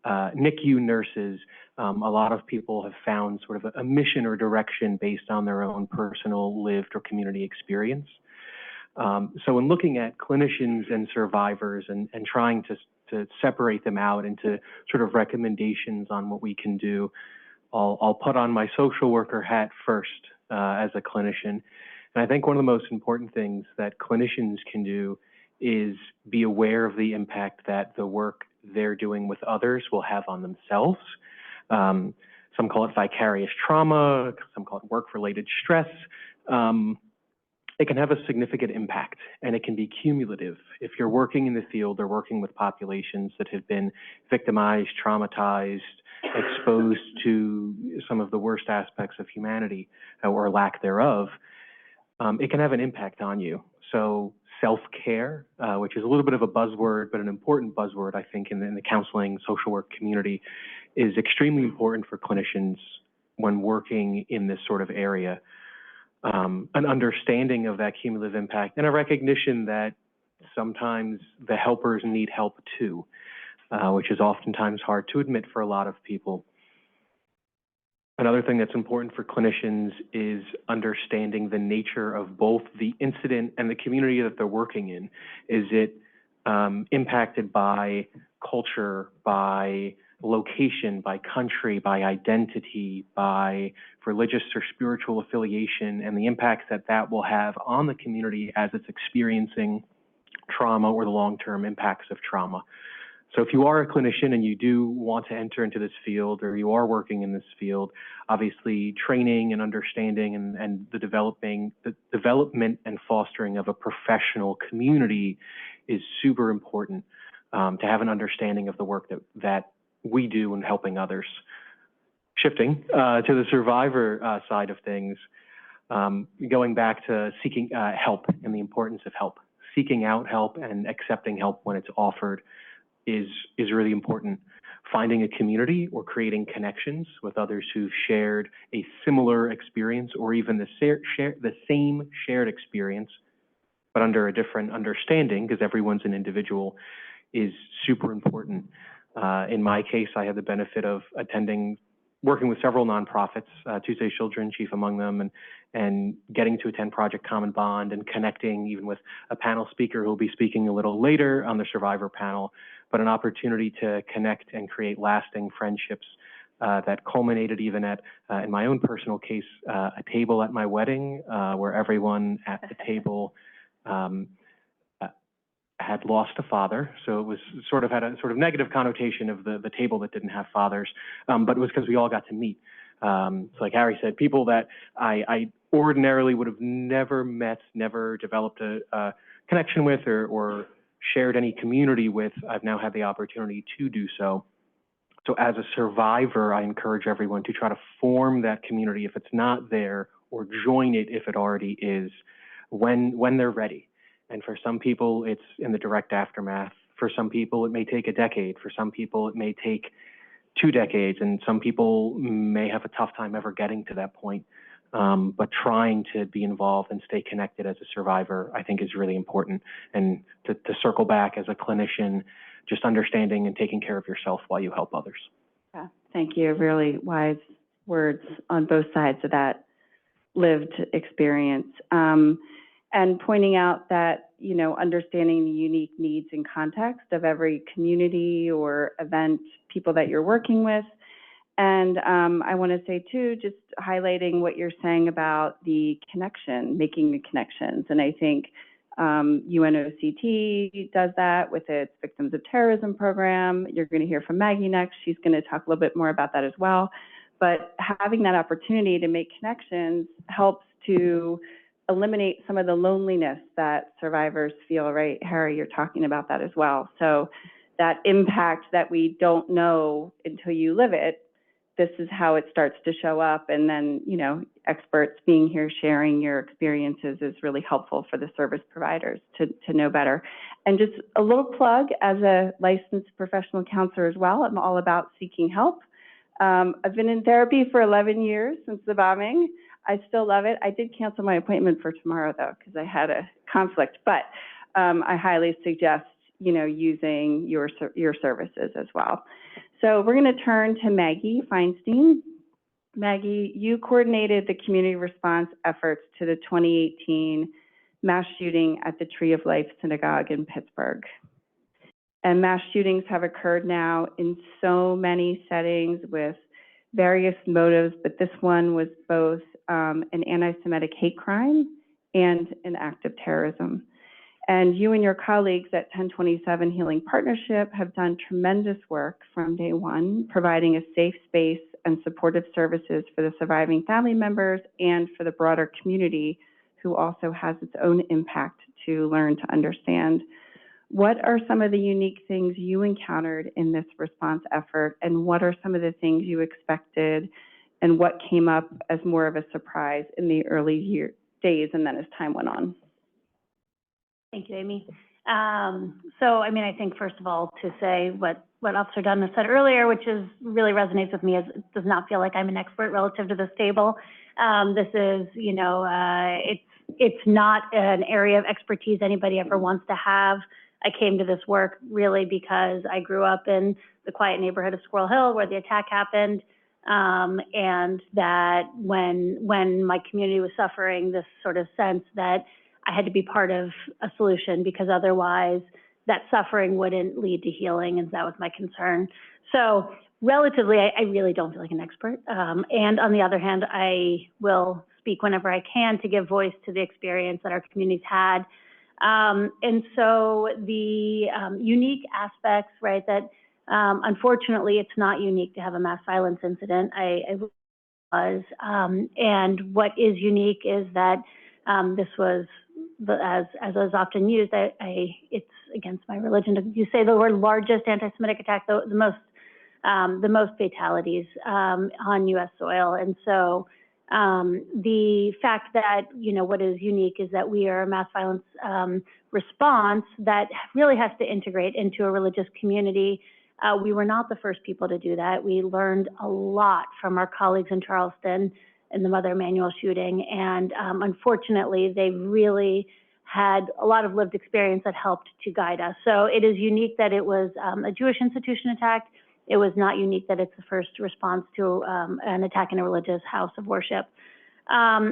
NICU nurses. A lot of people have found sort of a mission or direction based on their own personal lived or community experience. So in looking at clinicians and survivors and trying to separate them out into sort of recommendations on what we can do, I'll put on my social worker hat first as a clinician. And I think one of the most important things that clinicians can do is be aware of the impact that the work they're doing with others will have on themselves. Some call it vicarious trauma, some call it work-related stress. It can have a significant impact, and it can be cumulative. If you're working in the field or working with populations that have been victimized, traumatized, exposed to some of the worst aspects of humanity or lack thereof, it can have an impact on you. So self-care, which is a little bit of a buzzword, but an important buzzword, I think, in the counseling social work community, is extremely important for clinicians when working in this sort of area. An understanding of that cumulative impact and a recognition that sometimes the helpers need help too, which is oftentimes hard to admit for a lot of people. Another thing that's important for clinicians is understanding the nature of both the incident and the community that they're working in. Is it impacted by culture, by location, by country, by identity, by religious or spiritual affiliation, and the impacts that that will have on the community as it's experiencing trauma or the long-term impacts of trauma. So if you are a clinician and you do want to enter into this field, or you are working in this field, obviously training and understanding and the development and fostering of a professional community is super important, to have an understanding of the work that we do in helping others. Shifting to the survivor side of things, going back to seeking help and the importance of help. Seeking out help and accepting help when it's offered is really important. Finding a community or creating connections with others who've shared a similar experience, or even the same shared experience, but under a different understanding, because everyone's an individual, is super important. In my case, I had the benefit of working with several nonprofits, Tuesday Children chief among them, and getting to attend Project Common Bond and connecting even with a panel speaker who will be speaking a little later on the survivor panel, but an opportunity to connect and create lasting friendships that culminated even at, in my own personal case, a table at my wedding where everyone at the table had lost a father. So it was had a sort of negative connotation of the table that didn't have fathers, but it was because we all got to meet. So like Harry said, people that I ordinarily would have never met, never developed a connection with or shared any community with, I've now had the opportunity to do so. So as a survivor, I encourage everyone to try to form that community if it's not there, or join it if it already is, when they're ready. And for some people, it's in the direct aftermath. For some people, it may take a decade. For some people, it may take 2 decades. And some people may have a tough time ever getting to that point. But trying to be involved and stay connected as a survivor, I think, is really important. And to circle back as a clinician, just understanding and taking care of yourself while you help others. Yeah, thank you. Really wise words on both sides of that lived experience. And pointing out that, understanding the unique needs and context of every community or event, people that you're working with. And I want to say too, just highlighting what you're saying about the connection, making the connections. And I think UNOCT does that with its Victims of Terrorism program. You're going to hear from Maggie next. She's going to talk a little bit more about that as well. But having that opportunity to make connections helps to eliminate some of the loneliness that survivors feel, right? Harry, you're talking about that as well. So that impact that we don't know until you live it, this is how it starts to show up. And then, experts being here sharing your experiences is really helpful for the service providers to know better. And just a little plug, as a licensed professional counselor as well, I'm all about seeking help. I've been in therapy for 11 years since the bombing. I still love it. I did cancel my appointment for tomorrow though, because I had a conflict, but I highly suggest, using your services as well. So we're going to turn to Maggie Feinstein. Maggie, you coordinated the community response efforts to the 2018 mass shooting at the Tree of Life Synagogue in Pittsburgh. And mass shootings have occurred now in so many settings with various motives, but this one was both an anti-Semitic hate crime and an act of terrorism. And you and your colleagues at 1027 Healing Partnership have done tremendous work from day one, providing a safe space and supportive services for the surviving family members and for the broader community, who also has its own impact to learn to understand. What are some of the unique things you encountered in this response effort, and what are some of the things you expected, and what came up as more of a surprise in the early days and then as time went on? Thank you, Amy. So, I mean, I think first of all, to say what Officer Dunn said earlier, which is really resonates with me, is it does not feel like I'm an expert relative to this table. This is, you know, it's not an area of expertise anybody ever wants to have. I came to this work really because I grew up in the quiet neighborhood of Squirrel Hill where the attack happened. And that when my community was suffering, this sort of sense that I had to be part of a solution because otherwise that suffering wouldn't lead to healing, and that was my concern. So relatively, I really don't feel like an expert. And on the other hand, I will speak whenever I can to give voice to the experience that our communities had. And so the unique aspects, right, that unfortunately it's not unique to have a mass violence incident. I was, and what is unique is that this was, as is often used, it's against my religion to you say the word largest anti-Semitic attack, the most fatalities on U.S. soil. And so the fact that, you know, what is unique is that we are a mass violence response that really has to integrate into a religious community. We were not the first people to do that. We learned a lot from our colleagues in Charleston in the Mother Emanuel shooting. And unfortunately, they really had a lot of lived experience that helped to guide us. So it is unique that it was a Jewish institution attack. It was not unique that it's the first response to an attack in a religious house of worship.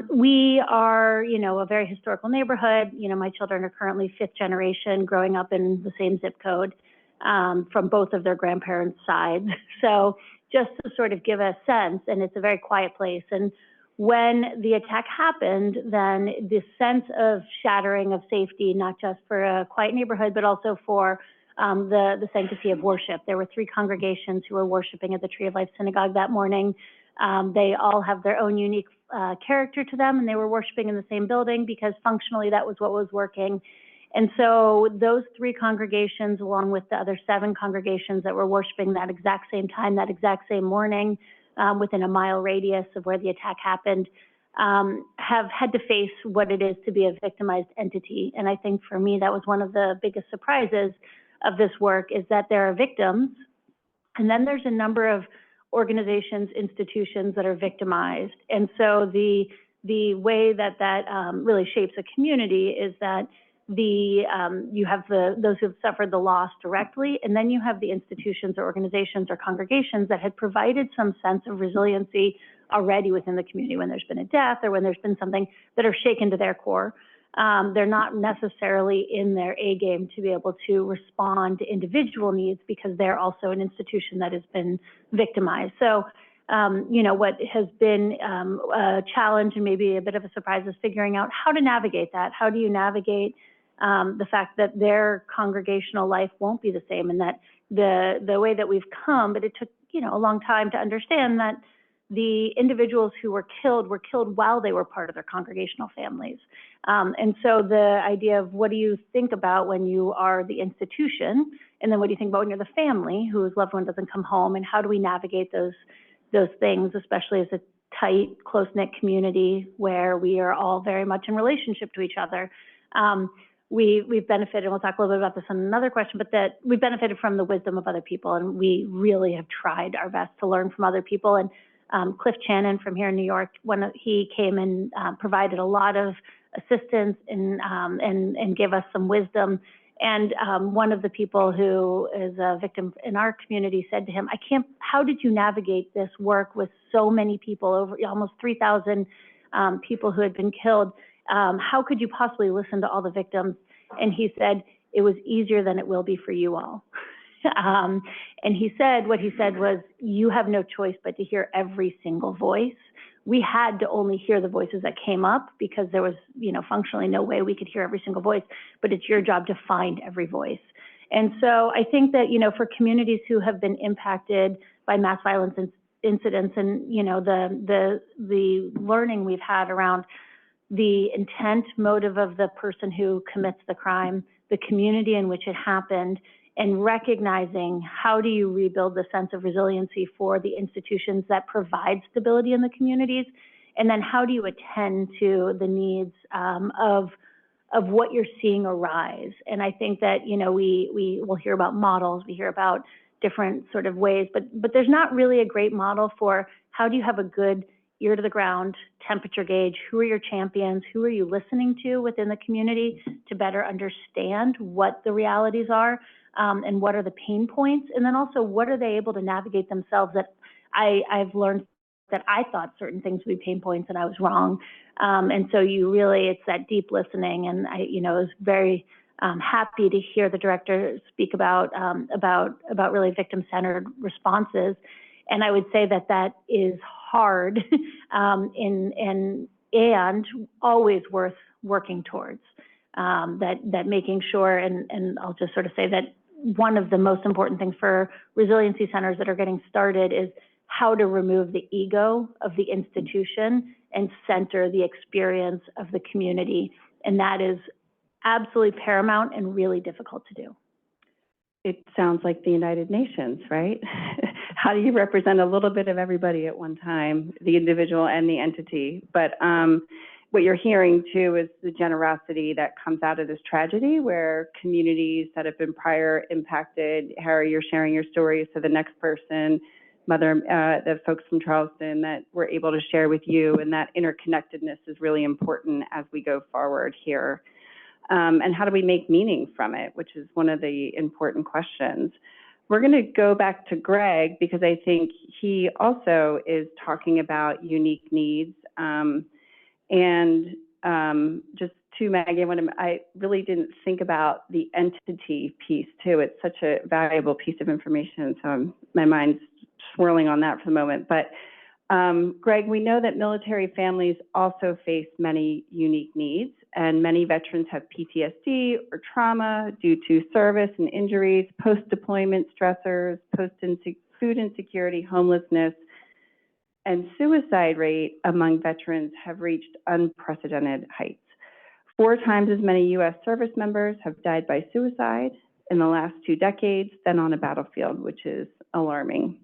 We are, you know, a very historical neighborhood. You know, my children are currently 5th generation growing up in the same zip code from both of their grandparents' sides. So just to sort of give a sense, and it's a very quiet place. And when the attack happened, then this sense of shattering of safety, not just for a quiet neighborhood, but also for the sanctity of worship. There were 3 congregations who were worshiping at the Tree of Life Synagogue that morning. They all have their own unique character to them, and they were worshiping in the same building because functionally that was what was working. And so those 3 congregations, along with the other 7 congregations that were worshiping that exact same time, that exact same morning, within a mile radius of where the attack happened, have had to face what it is to be a victimized entity. And I think for me, that was one of the biggest surprises of this work, is that there are victims, and then there's a number of organizations, institutions that are victimized. And so the way that really shapes a community is that you have those who have suffered the loss directly, and then you have the institutions or organizations or congregations that had provided some sense of resiliency already within the community when there's been a death or when there's been something that are shaken to their core. They're not necessarily in their A game to be able to respond to individual needs because they're also an institution that has been victimized. So, you know, what has been a challenge and maybe a bit of a surprise is figuring out how to navigate that. How do you navigate the fact that their congregational life won't be the same, and that the way that we've come, but it took, you know, a long time to understand that the individuals who were killed while they were part of their congregational families. And so the idea of what do you think about when you are the institution, and then what do you think about when you're the family whose loved one doesn't come home, and how do we navigate those things, especially as a tight, close-knit community where we are all very much in relationship to each other. We've benefited, and we'll talk a little bit about this in another question, but that we've benefited from the wisdom of other people, and we really have tried our best to learn from other people. And Cliff Channon from here in New York, he came and provided a lot of assistance and gave us some wisdom. And one of the people who is a victim in our community said to him, how did you navigate this work with so many people, over almost 3,000 people who had been killed? How could you possibly listen to all the victims? And he said, it was easier than it will be for you all. And what he said was, you have no choice but to hear every single voice. We had to only hear the voices that came up because there was, you know, functionally no way we could hear every single voice, but it's your job to find every voice. And so I think that, you know, for communities who have been impacted by mass violence incidents, and, you know, the learning we've had around the intent, motive of the person who commits the crime, the community in which it happened, and recognizing how do you rebuild the sense of resiliency for the institutions that provide stability in the communities, and then how do you attend to the needs of what you're seeing arise. And I think that, you know, we will hear about models, we hear about different sort of ways, but there's not really a great model for how do you have a good ear to the ground temperature gauge, who are your champions, who are you listening to within the community to better understand what the realities are, and what are the pain points, and then also what are they able to navigate themselves that I've learned that I thought certain things would be pain points and I was wrong. And so you really, it's that deep listening, and I, you know, was very happy to hear the director speak about really victim-centered responses. And I would say that that is hard and always worth working towards. That making sure, and I'll just sort of say that one of the most important things for resiliency centers that are getting started is how to remove the ego of the institution and center the experience of the community. And that is absolutely paramount and really difficult to do. It sounds like the United Nations, right? How do you represent a little bit of everybody at one time, the individual and the entity? But what you're hearing too is the generosity that comes out of this tragedy, where communities that have been prior impacted, Harry, you're sharing your stories to the next person, Mother, the folks from Charleston that we're able to share with you, and that interconnectedness is really important as we go forward here. And how do we make meaning from it, which is one of the important questions. We're going to go back to Greg, because I think he also is talking about unique needs. Just to Maggie, I really didn't think about the entity piece too. It's such a valuable piece of information, so my mind's swirling on that for the moment. But Greg, we know that military families also face many unique needs, and many veterans have PTSD or trauma due to service and injuries, post-deployment stressors, food insecurity, homelessness, and suicide rate among veterans have reached unprecedented heights. 4 times as many U.S. service members have died by suicide in the last 2 decades than on a battlefield, which is alarming.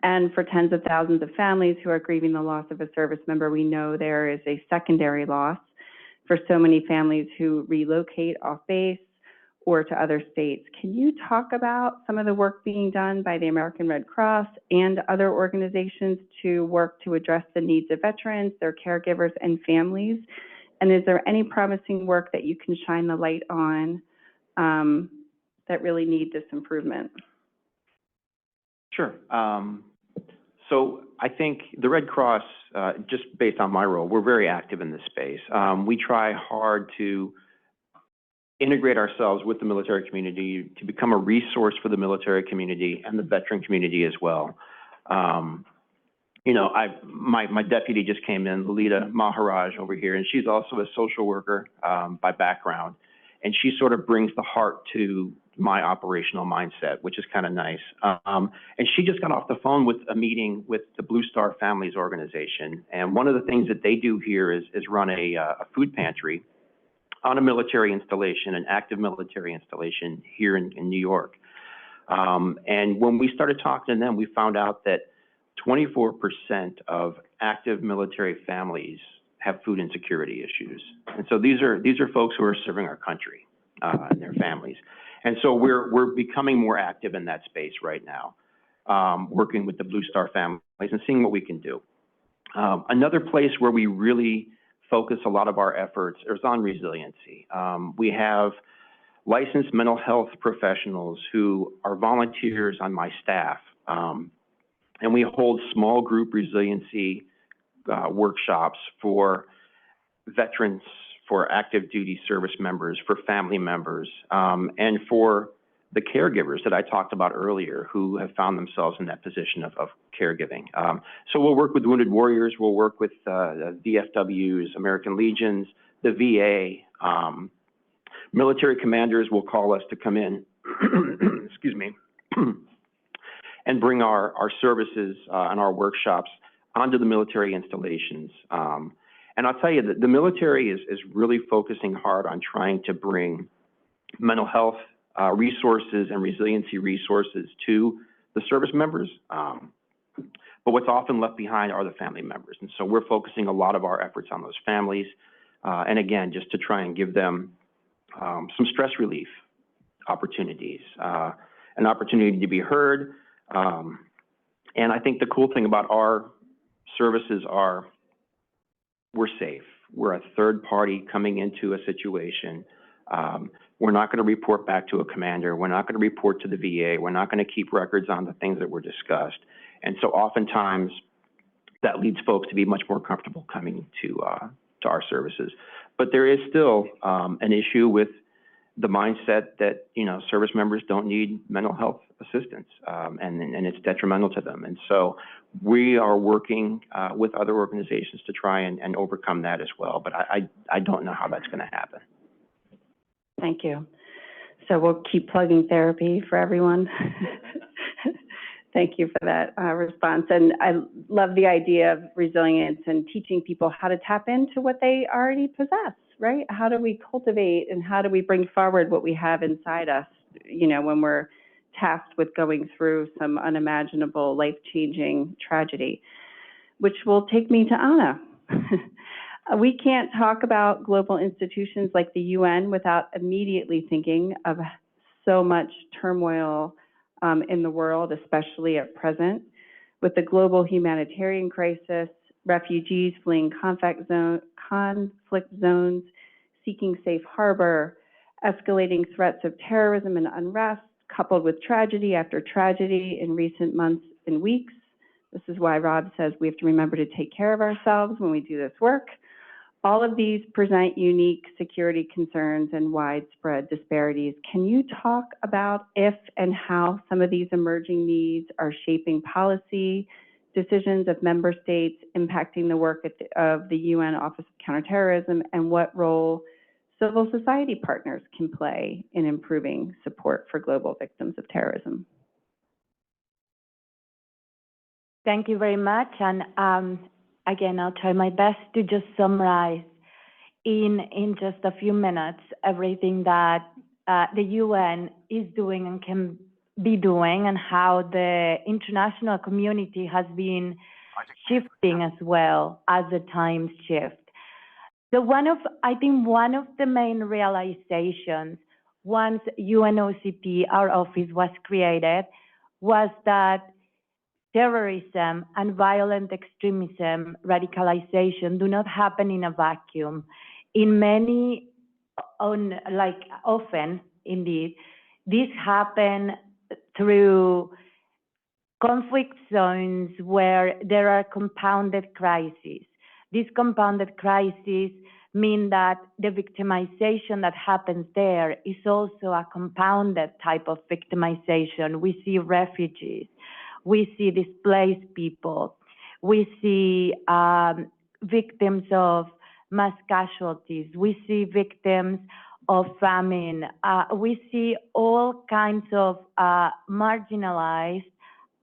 And for tens of thousands of families who are grieving the loss of a service member, we know there is a secondary loss for so many families who relocate off base or to other states. Can you talk about some of the work being done by the American Red Cross and other organizations to work to address the needs of veterans, their caregivers, and families? And is there any promising work that you can shine the light on that really need this improvement? Sure. So I think the Red Cross, just based on my role, we're very active in this space. We try hard to integrate ourselves with the military community, to become a resource for the military community and the veteran community as well. You know, my deputy just came in, Lalita Maharaj over here, and she's also a social worker by background. And she sort of brings the heart to my operational mindset, which is kind of nice. And she just got off the phone with a meeting with the Blue Star Families Organization. And one of the things that they do here is run a food pantry on a military installation, an active military installation here in New York. And when we started talking to them, we found out that 24% of active military families have food insecurity issues. And so these are folks who are serving our country and their families. And so we're becoming more active in that space right now, working with the Blue Star families and seeing what we can do. Another place where we really focus a lot of our efforts is on resiliency. We have licensed mental health professionals who are volunteers on my staff, and we hold small group resiliency workshops for veterans, for active duty service members, for family members, and for the caregivers that I talked about earlier who have found themselves in that position of caregiving. So we'll work with Wounded Warriors, we'll work with VFWs, American Legions, the VA. Military commanders will call us to come in, excuse me, and bring our services and our workshops onto the military installations. And I'll tell you that the military is really focusing hard on trying to bring mental health resources and resiliency resources to the service members. But what's often left behind are the family members. And so we're focusing a lot of our efforts on those families. And again, just to try and give them some stress relief opportunities, an opportunity to be heard. And I think the cool thing about our services are we're safe. We're a third party coming into a situation. We're not going to report back to a commander. We're not going to report to the VA. We're not going to keep records on the things that were discussed. And so oftentimes that leads folks to be much more comfortable coming to our services. But there is still an issue with the mindset that, you know, service members don't need mental health assistance, and it's detrimental to them. And so we are working with other organizations to try and overcome that as well. But I don't know how that's going to happen. Thank you. So we'll keep plugging therapy for everyone. Thank you for that response. And I love the idea of resilience and teaching people how to tap into what they already possess, right? How do we cultivate and how do we bring forward what we have inside us, you know, when we're tasked with going through some unimaginable, life-changing tragedy, which will take me to Anna. We can't talk about global institutions like the UN without immediately thinking of so much turmoil in the world, especially at present, with the global humanitarian crisis, refugees fleeing conflict zones, seeking safe harbor, escalating threats of terrorism and unrest, coupled with tragedy after tragedy in recent months and weeks. This is why Rob says we have to remember to take care of ourselves when we do this work. All of these present unique security concerns and widespread disparities. Can you talk about if and how some of these emerging needs are shaping policy decisions of member states, impacting the work of the UN Office of Counterterrorism, and what role civil society partners can play in improving support for global victims of terrorism? Thank you very much. And again, I'll try my best to just summarize in just a few minutes everything that the UN is doing and can be doing, and how the international community has been shifting as well as the times shift. So I think one of the main realizations once UNOCP, our office, was created, was that terrorism and violent extremism, radicalization, do not happen in a vacuum. Often, indeed, this happen through conflict zones where there are compounded crises. These compounded crises mean that the victimization that happens there is also a compounded type of victimization. We see refugees, we see displaced people, we see victims of mass casualties, we see victims of famine, we see all kinds of marginalized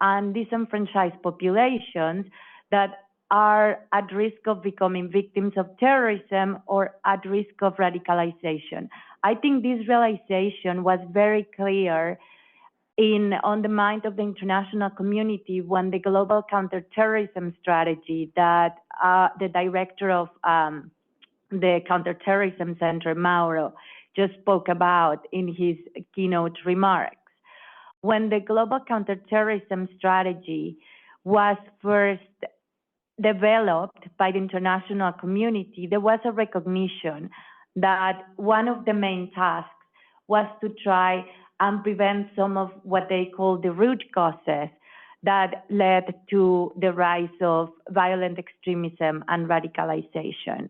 and disenfranchised populations that are at risk of becoming victims of terrorism or at risk of radicalization. I think this realization was very clear on the mind of the international community when the global counterterrorism strategy that the director of the Counterterrorism Center, Mauro, just spoke about in his keynote remarks. When the global counterterrorism strategy was first developed by the international community, there was a recognition that one of the main tasks was to try and prevent some of what they call the root causes that led to the rise of violent extremism and radicalization.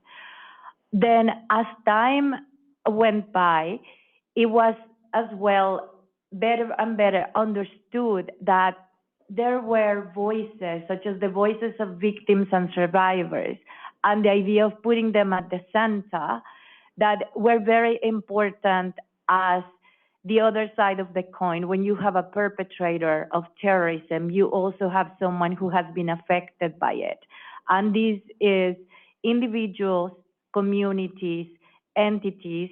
Then as time went by, it was as well better and better understood that there were voices, such as the voices of victims and survivors, and the idea of putting them at the center, that were very important as the other side of the coin. When you have a perpetrator of terrorism, you also have someone who has been affected by it. And this is individuals, communities, entities.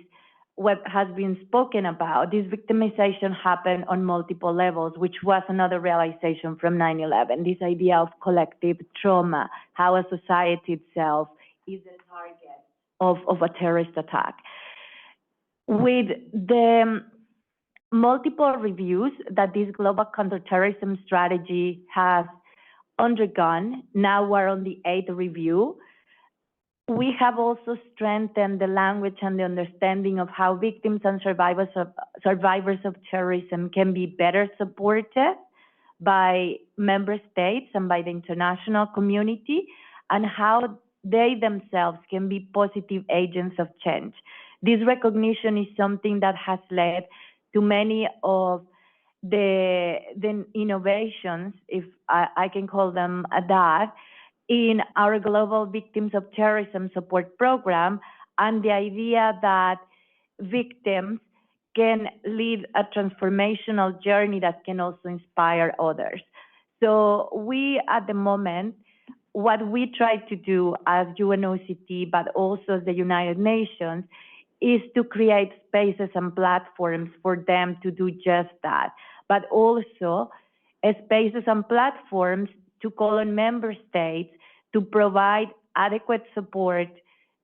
What has been spoken about, this victimization happened on multiple levels, which was another realization from 9/11, this idea of collective trauma, how a society itself is a target of a terrorist attack. With the multiple reviews that this global counterterrorism strategy has undergone, now we're on the 8th review, we have also strengthened the language and the understanding of how victims and survivors of terrorism can be better supported by member states and by the international community, and how they themselves can be positive agents of change. This recognition is something that has led to many of the innovations, if I can call them that, in our Global Victims of Terrorism Support Program, and the idea that victims can lead a transformational journey that can also inspire others. So we, at the moment, what we try to do as UNOCT, but also as the United Nations, is to create spaces and platforms for them to do just that, but also spaces and platforms to call on member states to provide adequate support,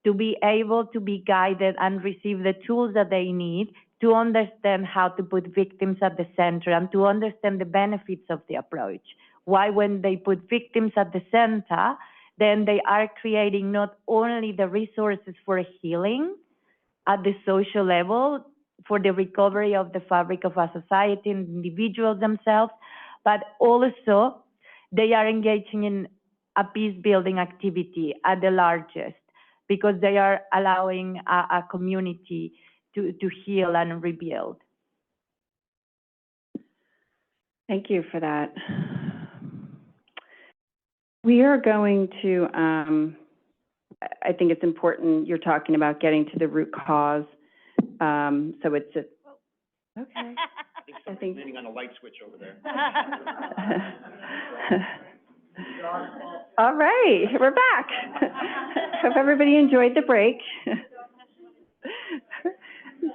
to be able to be guided and receive the tools that they need to understand how to put victims at the center and to understand the benefits of the approach. Why, when they put victims at the center, then they are creating not only the resources for healing at the social level, for the recovery of the fabric of a society and individuals themselves, but also they are engaging in a peace-building activity at the largest, because they are allowing a community to heal and rebuild. Thank you for that. We are going to, I think it's important, you're talking about getting to the root cause. So it's a, okay. I think leaning on a light switch over there. All right, we're back. Hope everybody enjoyed the break.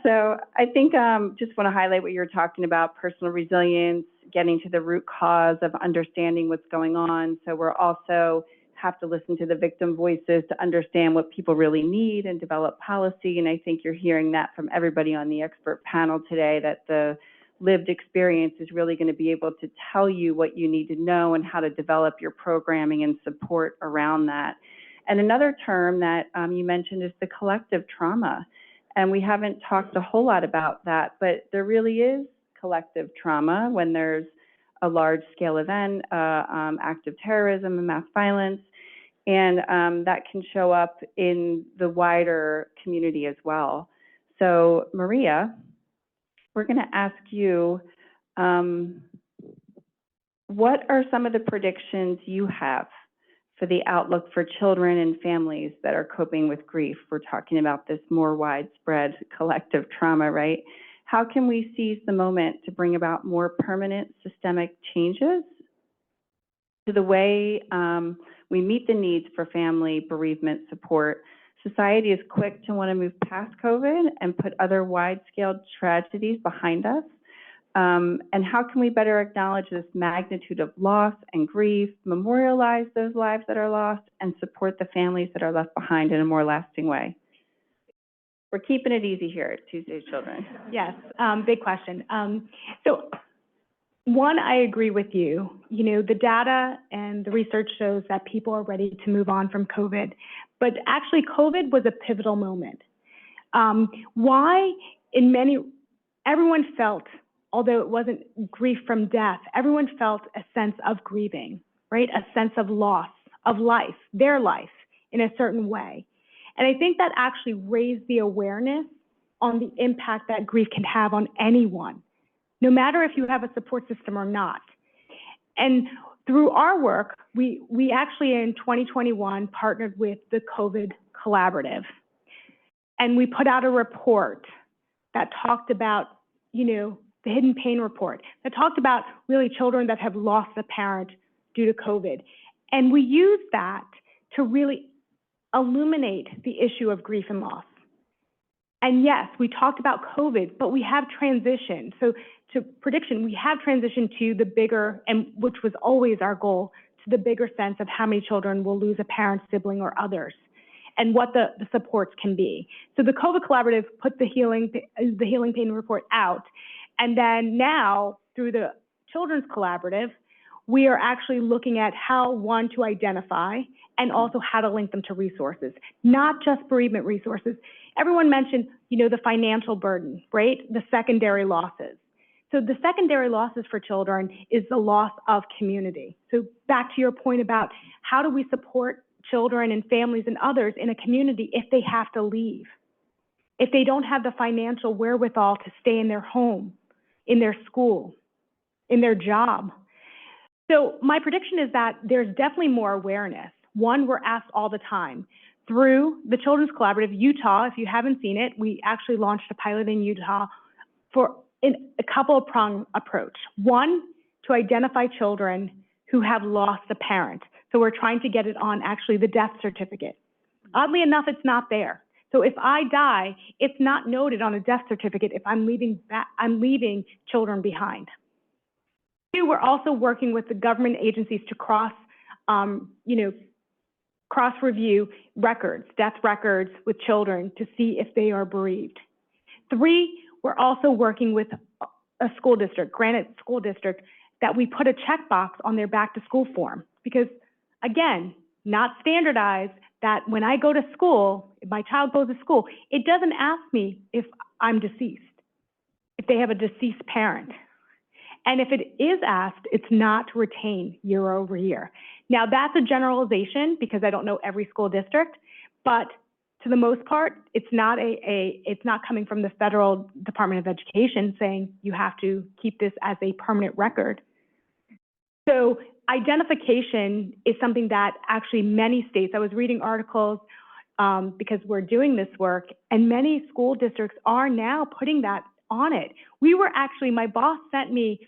So I think just want to highlight what you're talking about, personal resilience, getting to the root cause of understanding what's going on. So we're also have to listen to the victim voices to understand what people really need and develop policy. And I think you're hearing that from everybody on the expert panel today, that the lived experience is really going to be able to tell you what you need to know and how to develop your programming and support around that. And another term that you mentioned is the collective trauma. And we haven't talked a whole lot about that, but there really is collective trauma when there's a large-scale event, active terrorism and mass violence, and that can show up in the wider community as well. So, Maria, we're going to ask you, what are some of the predictions you have for the outlook for children and families that are coping with grief? We're talking about this more widespread collective trauma, right? How can we seize the moment to bring about more permanent systemic changes to the way we meet the needs for family bereavement support? Society is quick to want to move past COVID and put other wide-scale tragedies behind us. And how can we better acknowledge this magnitude of loss and grief, memorialize those lives that are lost, and support the families that are left behind in a more lasting way? We're keeping it easy here at Tuesday's Children. Yes, big question. So one, I agree with you. You know, the data and the research shows that people are ready to move on from COVID, but actually COVID was a pivotal moment. Why? Everyone felt, although it wasn't grief from death, everyone felt a sense of grieving, right? A sense of loss of life, their life in a certain way. And I think that actually raised the awareness on the impact that grief can have on anyone, no matter if you have a support system or not. And through our work, we actually in 2021 partnered with the COVID Collaborative. And we put out a report that talked about, you know, the hidden pain report, that talked about really children that have lost a parent due to COVID. And we used that to really illuminate the issue of grief and loss. And yes, we talked about COVID, but we have transitioned. So to prediction, we have transitioned to the bigger, and which was always our goal, to the bigger sense of how many children will lose a parent, sibling, or others. and what the supports can be. So the COVID Collaborative put the Healing Pain Report out, and then now through the Children's Collaborative, we are actually looking at how, one, to identify, and also how to link them to resources, not just bereavement resources. Everyone mentioned, the financial burden, right? The secondary losses. So the secondary losses for children is the loss of community. So back to your point about how do we support children and families and others in a community if they have to leave, if they don't have the financial wherewithal to stay in their home, in their school, in their job. So my prediction is that there's definitely more awareness. One, we're asked all the time. Through the Children's Collaborative, Utah, if you haven't seen it, we actually launched a pilot in Utah for a couple of prong approach. One, to identify children who have lost a parent. So we're trying to get it on actually the death certificate. Oddly enough, it's not there. So if I die, it's not noted on a death certificate if I'm leaving children behind. Two, we're also working with the government agencies to cross-review records, death records with children to see if they are bereaved. Three, we're also working with a school district, Granite School District, that we put a checkbox on their back to school form. Because again, not standardized, that when I go to school, if my child goes to school, it doesn't ask me if I'm deceased, if they have a deceased parent. And if it is asked, it's not retained year over year. Now that's a generalization because I don't know every school district, but to the most part, it's not coming from the Federal Department of Education saying you have to keep this as a permanent record. So identification is something that actually many states, I was reading articles because we're doing this work, and many school districts are now putting that on it. We were actually, my boss sent me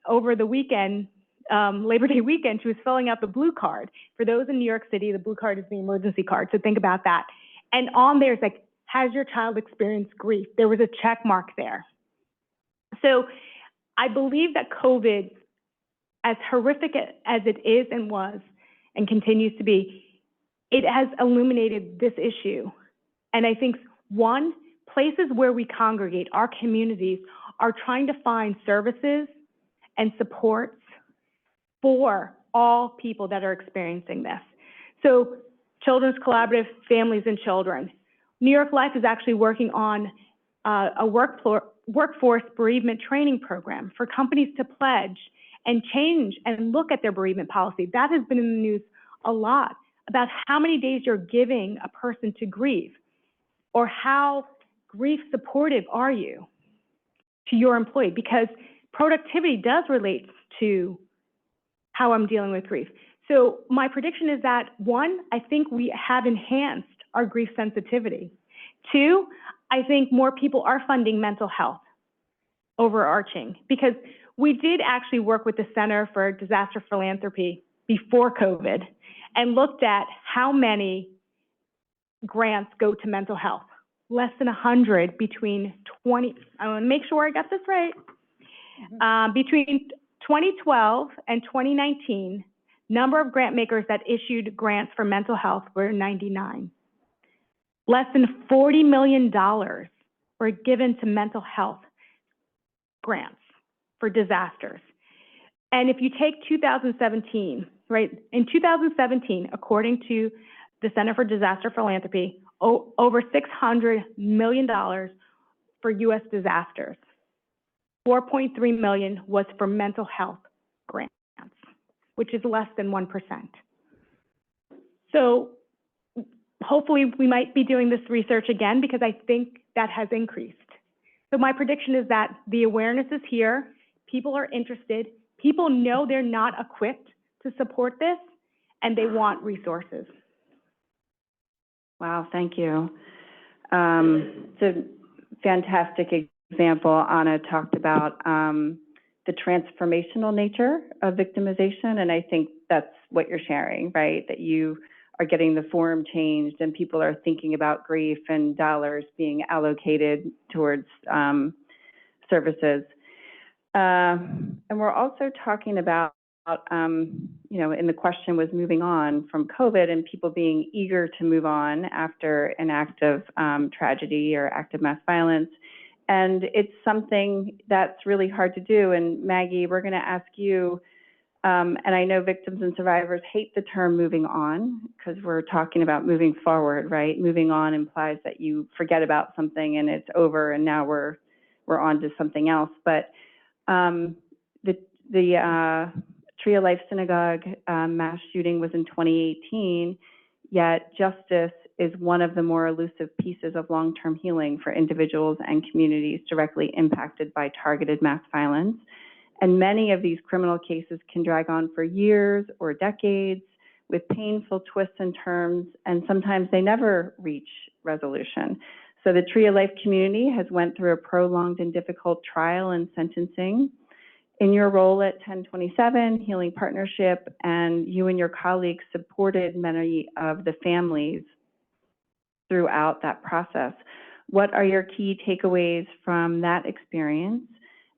over the weekend, Labor Day weekend, she was filling out the blue card. For those in New York City, the blue card is the emergency card, so think about that. And on there, it's like, has your child experienced grief? There was a check mark there. So I believe that COVID, as horrific as it is and was and continues to be, it has illuminated this issue. And I think, one, places where we congregate, our communities, are trying to find services and supports for all people that are experiencing this. So Children's Collaborative, Families and Children. New York Life is actually working on a workforce bereavement training program for companies to pledge and change and look at their bereavement policy. That has been in the news a lot about how many days you're giving a person to grieve, or how grief supportive are you to your employee, because productivity does relate to how I'm dealing with grief. So my prediction is that, one, I think we have enhanced our grief sensitivity. Two, I think more people are funding mental health overarching, because we did actually work with the Center for Disaster Philanthropy before COVID and looked at how many grants go to mental health. Less than 100 between I want to make sure I got this right. Between 2012 and 2019, number of grant makers that issued grants for mental health were 99. Less than $40 million were given to mental health grants for disasters. And if you take 2017, right, in 2017, according to the Center for Disaster Philanthropy, over $600 million for US disasters. 4.3 million was for mental health grants, which is less than 1%. So hopefully we might be doing this research again, because I think that has increased. So my prediction is that the awareness is here, people are interested, people know they're not equipped to support this, and they want resources. Wow, thank you. It's a fantastic example. Anna talked about the transformational nature of victimization, and I think that's what you're sharing, right? That you are getting the form changed and people are thinking about grief and dollars being allocated towards services. And we're also talking about you know, and the question was moving on from COVID and people being eager to move on after an act of tragedy or act of mass violence. And it's something that's really hard to do. And Maggie, we're going to ask you, and I know victims and survivors hate the term moving on because we're talking about moving forward, right? Moving on implies that you forget about something and it's over and now we're on to something else. But the Tree of Life Synagogue mass shooting was in 2018, yet justice is one of the more elusive pieces of long-term healing for individuals and communities directly impacted by targeted mass violence. And many of these criminal cases can drag on for years or decades with painful twists and turns, and sometimes they never reach resolution. So the Tree of Life community has went through a prolonged and difficult trial and sentencing. In your role at 1027 Healing Partnership, and you and your colleagues supported many of the families throughout that process. What are your key takeaways from that experience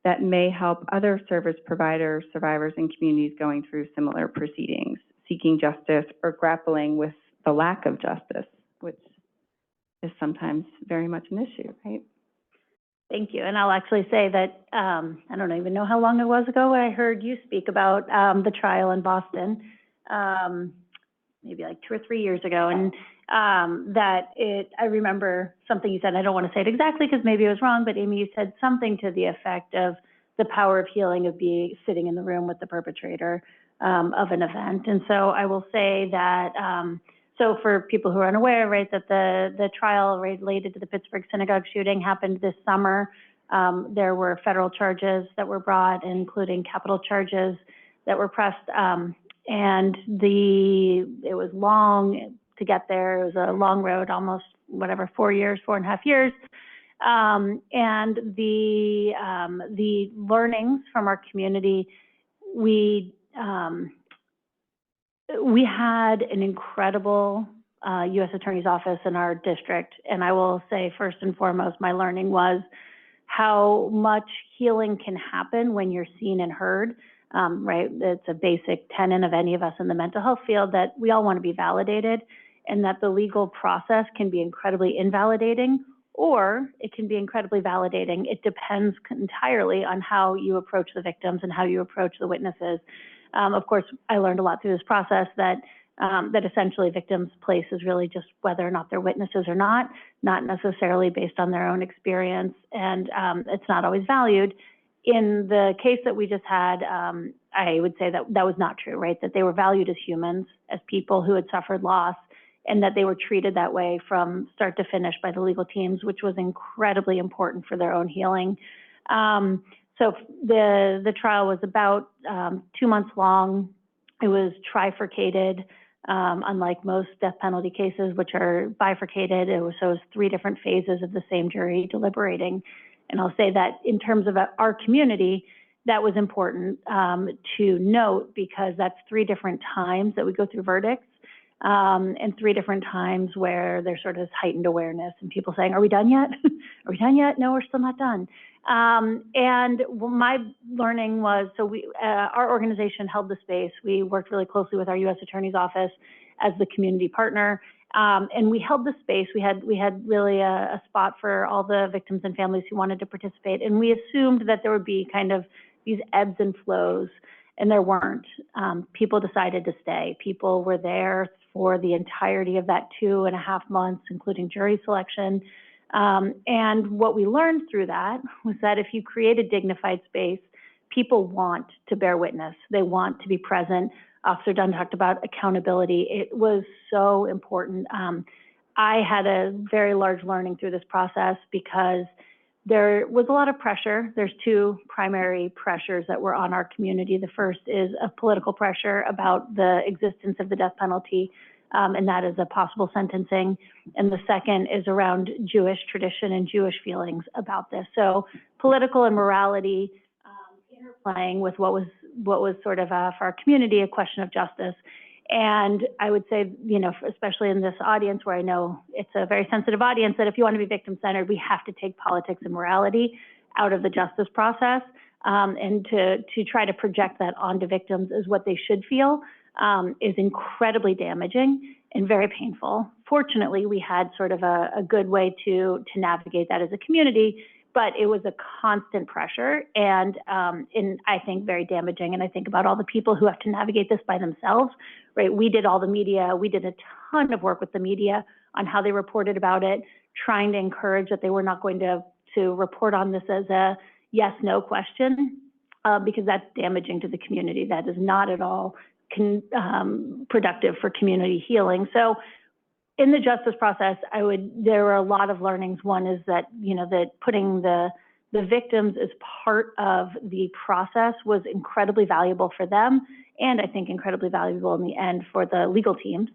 that may help other service providers, survivors, and communities going through similar proceedings, seeking justice or grappling with the lack of justice, which is sometimes very much an issue, right? Thank you. And I'll actually say that I don't even know how long it was ago I heard you speak about the trial in Boston, maybe like 2 or 3 years ago. And I remember something you said, and I don't want to say it exactly because maybe it was wrong, but Amy, you said something to the effect of the power of healing of being sitting in the room with the perpetrator of an event. And so I will say that, so for people who are unaware, right, that the trial related to the Pittsburgh synagogue shooting happened this summer. There were federal charges that were brought, including capital charges that were pressed. And it was long to get there. It was a long road, almost 4.5 years. And the learnings from our community, we had an incredible U.S. Attorney's Office in our district. And I will say, first and foremost, my learning was how much healing can happen when you're seen and heard. Right? It's a basic tenet of any of us in the mental health field that we all want to be validated, and that the legal process can be incredibly invalidating, or it can be incredibly validating. It depends entirely on how you approach the victims and how you approach the witnesses. Of course, I learned a lot through this process that essentially victims' place is really just whether or not they're witnesses or not necessarily based on their own experience, and it's not always valued. In the case that we just had, I would say that was not true, right? That they were valued as humans, as people who had suffered loss, and that they were treated that way from start to finish by the legal teams, which was incredibly important for their own healing. So the trial was about 2 months long. It was trifurcated, unlike most death penalty cases, which are bifurcated. It was 3 different phases of the same jury deliberating. And I'll say that in terms of our community, that was important to note, because that's 3 different times that we go through verdicts, and 3 different times where there's sort of heightened awareness and people saying, are we done yet? Are we done yet? No, we're still not done. And my learning was, our organization held the space. We worked really closely with our U.S. Attorney's Office as the community partner. And we held the space. We had really a spot for all the victims and families who wanted to participate. And we assumed that there would be kind of these ebbs and flows, and there weren't. People decided to stay. People were there for the entirety of that 2.5 months, including jury selection. And what we learned through that was that if you create a dignified space, people want to bear witness. They want to be present. Officer Dunn talked about accountability. It was so important. I had a very large learning through this process because there was a lot of pressure. There's 2 primary pressures that were on our community. The first is a political pressure about the existence of the death penalty, and that is a possible sentencing. And the second is around Jewish tradition and Jewish feelings about this. So political and morality interplaying with what was sort of for our community a question of justice. And I would say, especially in this audience where I know it's a very sensitive audience, that if you want to be victim-centered, we have to take politics and morality out of the justice process. and to try to project that onto victims as what they should feel is incredibly damaging and very painful. Fortunately, we had sort of a good way to navigate that as a community, but it was a constant pressure and I think very damaging. And I think about all the people who have to navigate this by themselves, right? We did all the media. We did a ton of work with the media on how they reported about it, trying to encourage that they were not going to report on this as a yes, no question, because that's damaging to the community. That is not at all productive for community healing. So in the justice process, there were a lot of learnings. One is that, that putting the victims as part of the process was incredibly valuable for them, and I think incredibly valuable in the end for the legal teams.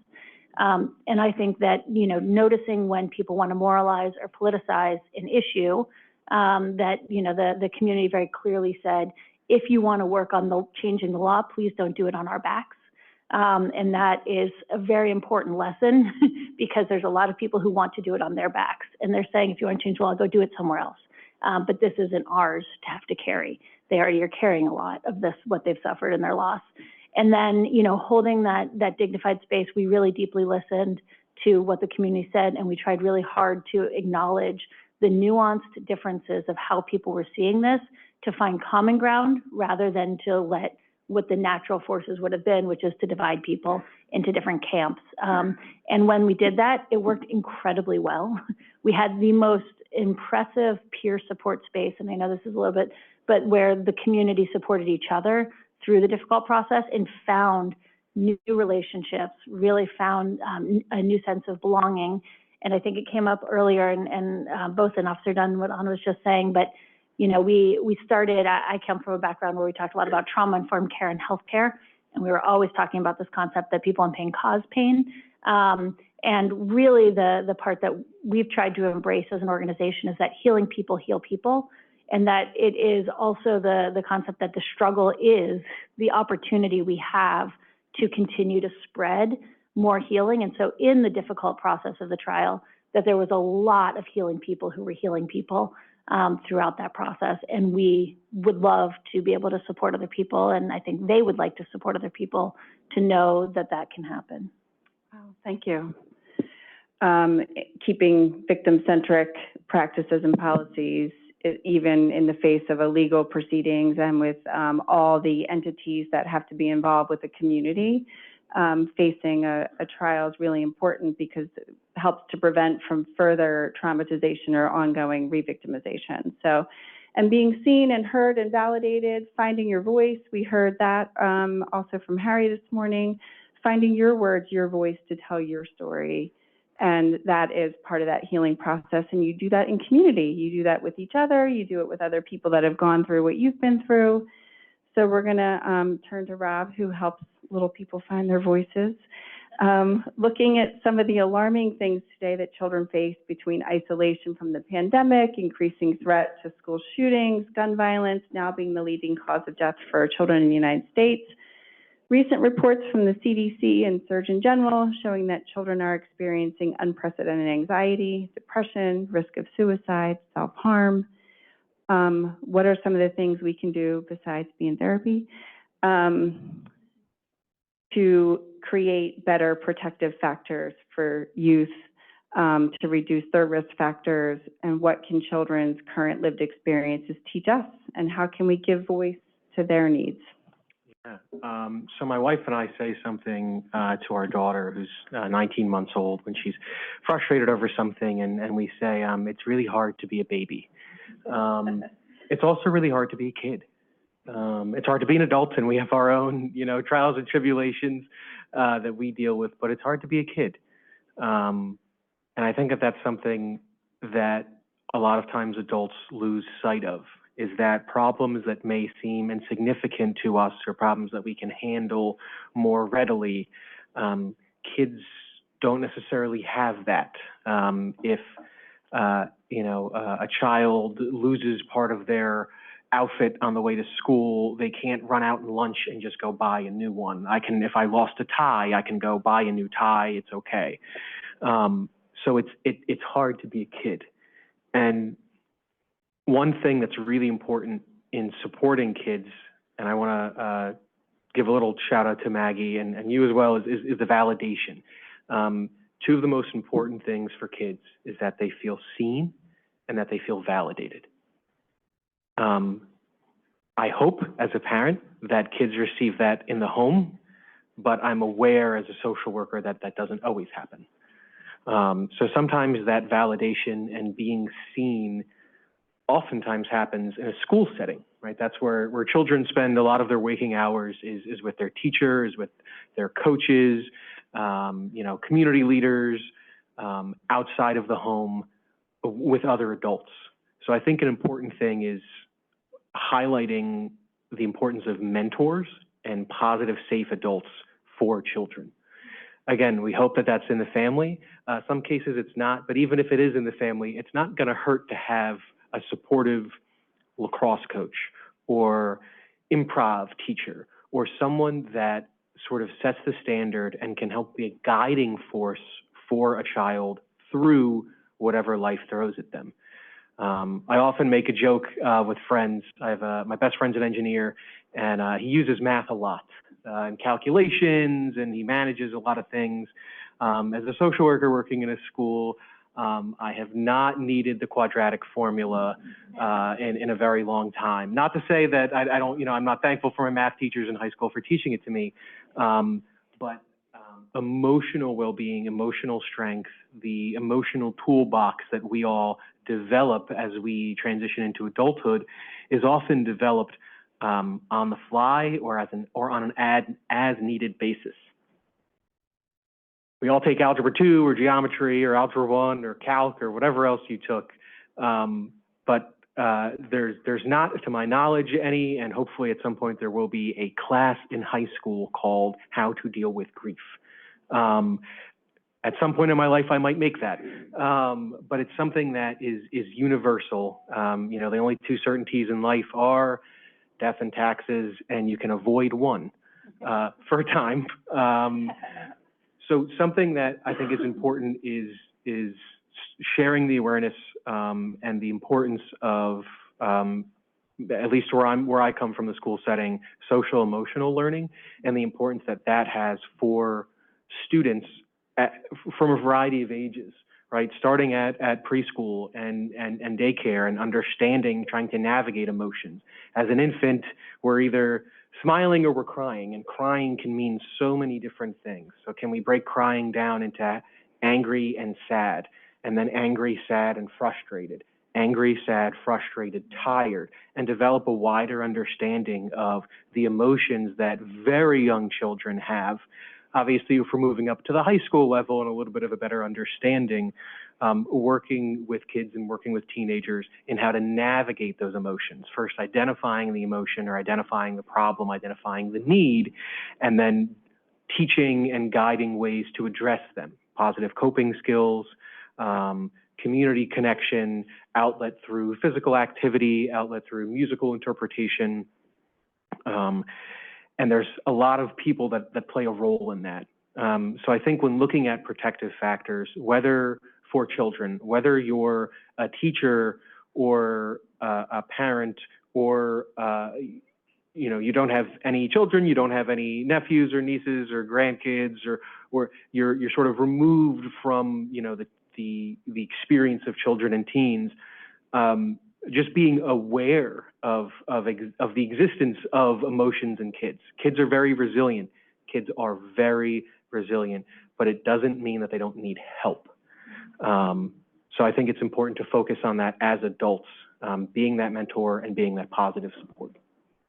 And I think that, noticing when people want to moralize or politicize an issue, that, the community very clearly said, if you want to work on changing the law, please don't do it on our backs. And that is a very important lesson because there's a lot of people who want to do it on their backs. And they're saying, if you want to change the law, go do it somewhere else. But this isn't ours to have to carry. They already are carrying a lot of this, what they've suffered in their loss. And then, holding that dignified space, we really deeply listened to what the community said, and we tried really hard to acknowledge the nuanced differences of how people were seeing this, to find common ground rather than to let what the natural forces would have been, which is to divide people into different camps. And when we did that, it worked incredibly well. We had the most impressive peer support space, and I know this is a little bit, but where the community supported each other through the difficult process and found new relationships, really found a new sense of belonging. And I think it came up earlier, and both in Officer Dunn and what Anna was just saying, but we started, I come from a background where we talked a lot about trauma-informed care and healthcare, and we were always talking about this concept that people in pain cause pain. And really the part that we've tried to embrace as an organization is that healing people heal people, and that it is also the concept that the struggle is the opportunity we have to continue to spread more healing. And so in the difficult process of the trial, that there was a lot of healing people who were healing people throughout that process. And we would love to be able to support other people. And I think they would like to support other people to know that that can happen. Oh, thank you. Keeping victim-centric practices and policies, even in the face of illegal proceedings and with all the entities that have to be involved with the community, facing a trial is really important because it helps to prevent from further traumatization or ongoing re-victimization. So, and being seen and heard and validated, finding your voice, we heard that also from Harry this morning, finding your words, your voice to tell your story. And that is part of that healing process. And you do that in community. You do that with each other. You do it with other people that have gone through what you've been through. So we're going to turn to Rob, who helps little people find their voices. Looking at some of the alarming things today that children face between isolation from the pandemic, increasing threat to school shootings, gun violence, now being the leading cause of death for children in the United States. Recent reports from the CDC and Surgeon General showing that children are experiencing unprecedented anxiety, depression, risk of suicide, self-harm. What are some of the things we can do besides be in therapy to create better protective factors for youth, to reduce their risk factors, and what can children's current lived experiences teach us, and how can we give voice to their needs? Yeah. So my wife and I say something to our daughter, who's 19 months old, when she's frustrated over something, and we say, it's really hard to be a baby. It's also really hard to be a kid. It's hard to be an adult, and we have our own, trials and tribulations that we deal with, but it's hard to be a kid. And I think that that's something that a lot of times adults lose sight of, is that problems that may seem insignificant to us or problems that we can handle more readily, kids don't necessarily have that. If a child loses part of their outfit on the way to school, they can't run out in lunch and just go buy a new one. If I lost a tie, I can go buy a new tie, it's okay. So it's hard to be a kid. And one thing that's really important in supporting kids, and I want to give a little shout out to Maggie and you as well, is the validation. Two of the most important things for kids is that they feel seen and that they feel validated. I hope as a parent that kids receive that in the home, but I'm aware as a social worker that that doesn't always happen. So sometimes that validation and being seen oftentimes happens in a school setting, right? That's where children spend a lot of their waking hours is with their teachers, with their coaches, you know, community leaders, outside of the home with other adults. So I think an important thing is highlighting the importance of mentors and positive, safe adults for children. Again, we hope that that's in the family. Some cases it's not, but even if it is in the family, it's not going to hurt to have a supportive lacrosse coach or improv teacher or someone that sort of sets the standard and can help be a guiding force for a child through whatever life throws at them. I often make a joke with friends. I have my best friend's an engineer, and he uses math a lot and calculations, and he manages a lot of things. As a social worker working in a school, I have not needed the quadratic formula in a very long time. Not to say that I don't, you know, I'm not thankful for my math teachers in high school for teaching it to me, but emotional well-being, emotional strength, the emotional toolbox that we all develop as we transition into adulthood is often developed on the fly or on an as-needed basis. We all take Algebra 2 or Geometry or Algebra 1 or Calc or whatever else you took, but there's not, to my knowledge, any, and hopefully at some point there will be a class in high school called How to Deal with Grief. At some point in my life, I might make that, but it's something that is universal. You know, the only two certainties in life are death and taxes, and you can avoid one for a time. So something that I think is important is sharing the awareness and the importance of, at least where I come from the school setting, social emotional learning, and the importance that that has for students from a variety of ages, right? Starting at preschool and daycare and understanding, trying to navigate emotions. As an infant, we're either smiling or we're crying, and crying can mean so many different things. So can we break crying down into angry and sad, and then angry, sad, and frustrated, angry, sad, frustrated, tired, and develop a wider understanding of the emotions that very young children have. Obviously, if we're moving up to the high school level and a little bit of a better understanding, working with kids and working with teenagers in how to navigate those emotions. First, identifying the emotion or identifying the problem, identifying the need, and then teaching and guiding ways to address them. Positive coping skills, community connection, outlet through physical activity, outlet through musical interpretation. And there's a lot of people that play a role in that. So I think when looking at protective factors, whether for children, whether you're a teacher or a parent or you know, you don't have any children, you don't have any nephews or nieces or grandkids, or you're sort of removed from, you know, the experience of children and teens. Just being aware of the existence of emotions in kids. Kids are very resilient. Kids are very resilient, but it doesn't mean that they don't need help. So I think it's important to focus on that as adults, being that mentor and being that positive support.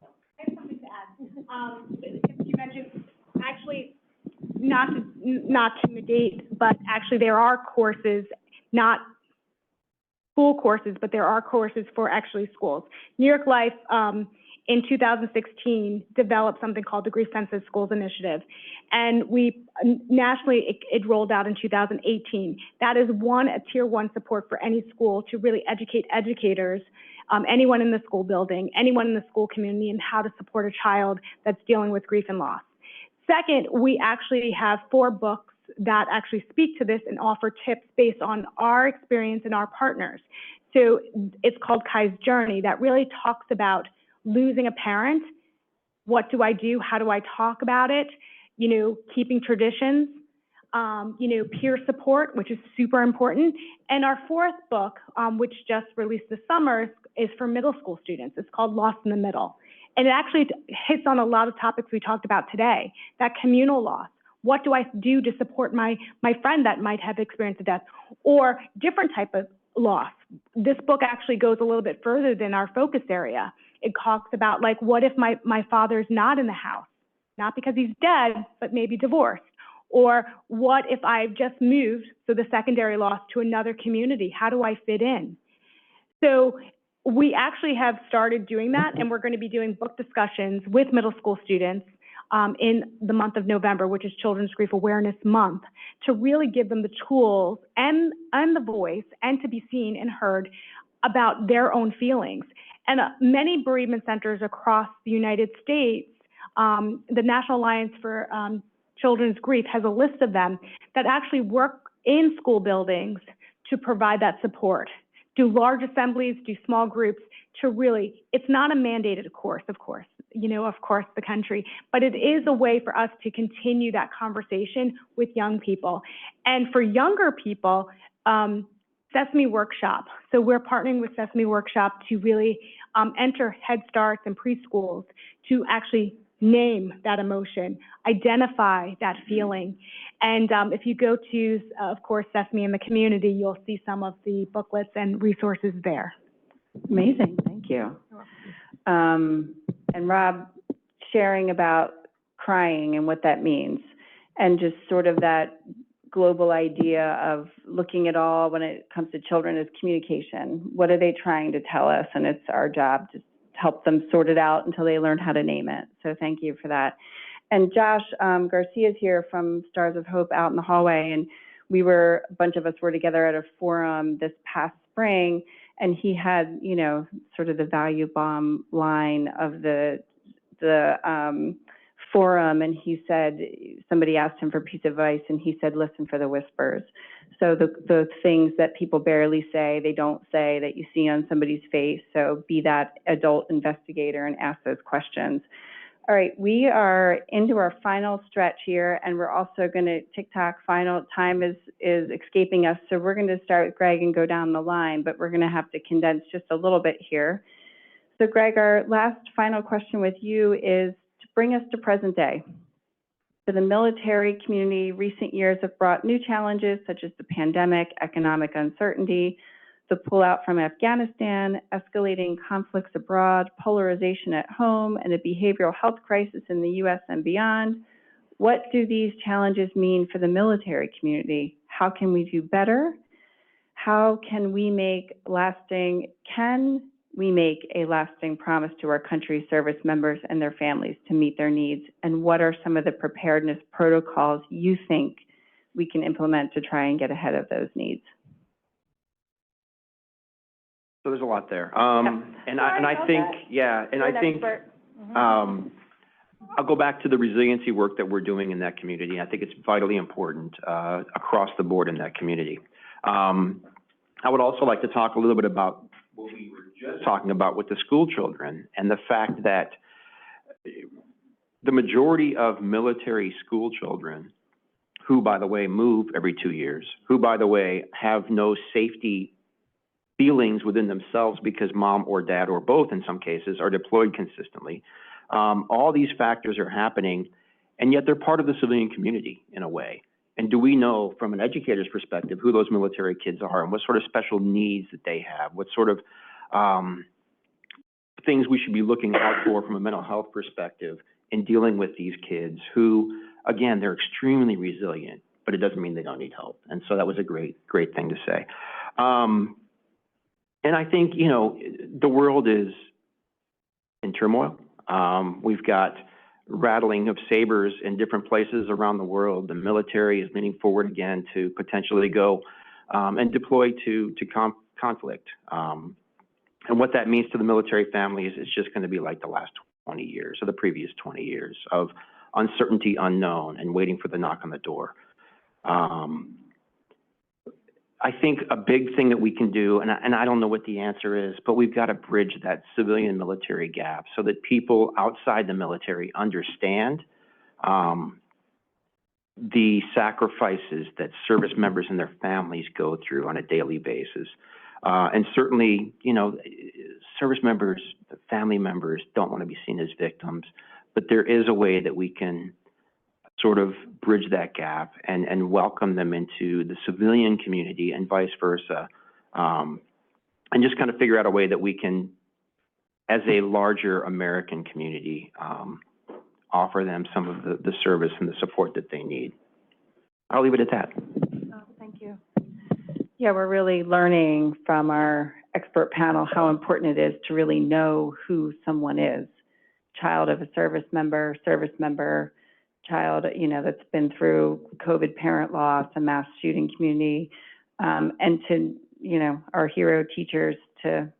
I have something to add. You mentioned, actually, not to negate, but actually there are courses, not school courses, but there are courses for actually schools. New York Life in 2016 developed something called the Grief Sensitive Schools Initiative, and we nationally it rolled out in 2018. That is a tier 1 support for any school to really educate educators, anyone in the school building, anyone in the school community, and how to support a child that's dealing with grief and loss. Second, we actually have 4 books that actually speak to this and offer tips based on our experience and our partners. So it's called Kai's Journey, that really talks about losing a parent, what do I do? How do I talk about it? You know, keeping traditions, you know, peer support, which is super important. And our fourth book, which just released this summer, is for middle school students. It's called Lost in the Middle. And it actually hits on a lot of topics we talked about today, that communal loss. What do I do to support my friend that might have experienced a death, or different type of loss? This book actually goes a little bit further than our focus area. It talks about, like, what if my father's not in the house? Not because he's dead, but maybe divorced. Or what if I've just moved, so the secondary loss, to another community? How do I fit in? So we actually have started doing that, and we're going to be doing book discussions with middle school students in the month of November, which is Children's Grief Awareness Month, to really give them the tools and the voice, and to be seen and heard about their own feelings. And many bereavement centers across the United States, the National Alliance for Children's Grief has a list of them that actually work in school buildings to provide that support. Do large assemblies, do small groups, to really, it's not a mandated course, of course, you know, across the country, but it is a way for us to continue that conversation with young people. And for younger people, Sesame Workshop. So we're partnering with Sesame Workshop to really enter Head Starts and preschools to actually name that emotion, identify that feeling. And if you go to, of course, Sesame in the Community, you'll see some of the booklets and resources there. Amazing, thank you. And Rob, sharing about crying and what that means, and just sort of that global idea of looking at all when it comes to children as communication. What are they trying to tell us? And it's our job to help them sort it out until they learn how to name it. So thank you for that. And Josh Garcia is here from Stars of Hope out in the hallway, and a bunch of us were together at a forum this past spring, and he had, you know, sort of the value bomb line of the forum, and he said, somebody asked him for a piece of advice, and he said, listen for the whispers. So the things that people barely say, they don't say, that you see on somebody's face. So be that adult investigator and ask those questions. All right, we are into our final stretch here, and we're also going to TikTok. Final time is escaping us, so we're going to start with Greg and go down the line, but we're going to have to condense just a little bit here. So Greg, our last final question with you is to bring us to present day. For the military community, recent years have brought new challenges such as the pandemic, economic uncertainty, the pullout from Afghanistan, escalating conflicts abroad, polarization at home, and a behavioral health crisis in the US and beyond. What do these challenges mean for the military community? How can we do better? How can we make a lasting promise to our country's service members and their families to meet their needs? And what are some of the preparedness protocols you think we can implement to try and get ahead of those needs? So there's a lot there. And I think I'll go back to the resiliency work that we're doing in that community. I think it's vitally important across the board in that community. I would also like to talk a little bit about what we were just talking about with the school children, and the fact that the majority of military school children, who, by the way, move every 2 years, who, by the way, have no safety feelings within themselves because mom or dad, or both in some cases, are deployed consistently. All these factors are happening, and yet they're part of the civilian community in a way. And do we know, from an educator's perspective, who those military kids are and what sort of special needs that they have, what sort of things we should be looking out for from a mental health perspective in dealing with these kids who, again, they're extremely resilient, but it doesn't mean they don't need help. And so that was a great thing to say. And I think, you know, the world is in turmoil. We've got rattling of sabers in different places around the world. The military is leaning forward again to potentially go and deploy to conflict. And what that means to the military families is just going to be like the last 20 years, or the previous 20 years of uncertainty, unknown, and waiting for the knock on the door. I think a big thing that we can do, and I don't know what the answer is, but we've got to bridge that civilian-military gap so that people outside the military understand the sacrifices that service members and their families go through on a daily basis. And certainly, you know, service members, family members don't want to be seen as victims, but there is a way that we can sort of bridge that gap and welcome them into the civilian community and vice versa. And just kind of figure out a way that we can, as a larger American community, offer them some of the service and the support that they need. I'll leave it at that. Oh, thank you. Yeah, we're really learning from our expert panel how important it is to really know who someone is. Child of a service member, child, you know, that's been through COVID parent loss, a mass shooting community, and to, you know, our hero teachers, to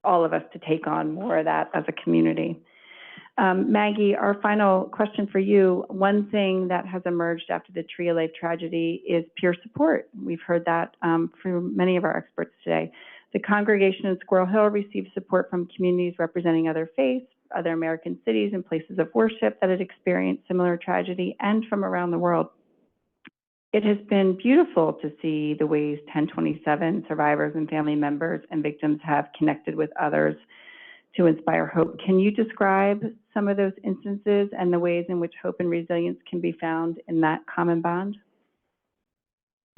all of us to take on more of that as a community. Maggie, our final question for you. One thing that has emerged after the Tree of Life tragedy is peer support. We've heard that from many of our experts today. The congregation in Squirrel Hill received support from communities representing other faiths, other American cities and places of worship that had experienced similar tragedy, and from around the world. It has been beautiful to see the ways 1027 survivors and family members and victims have connected with others to inspire hope. Can you describe some of those instances and the ways in which hope and resilience can be found in that common bond?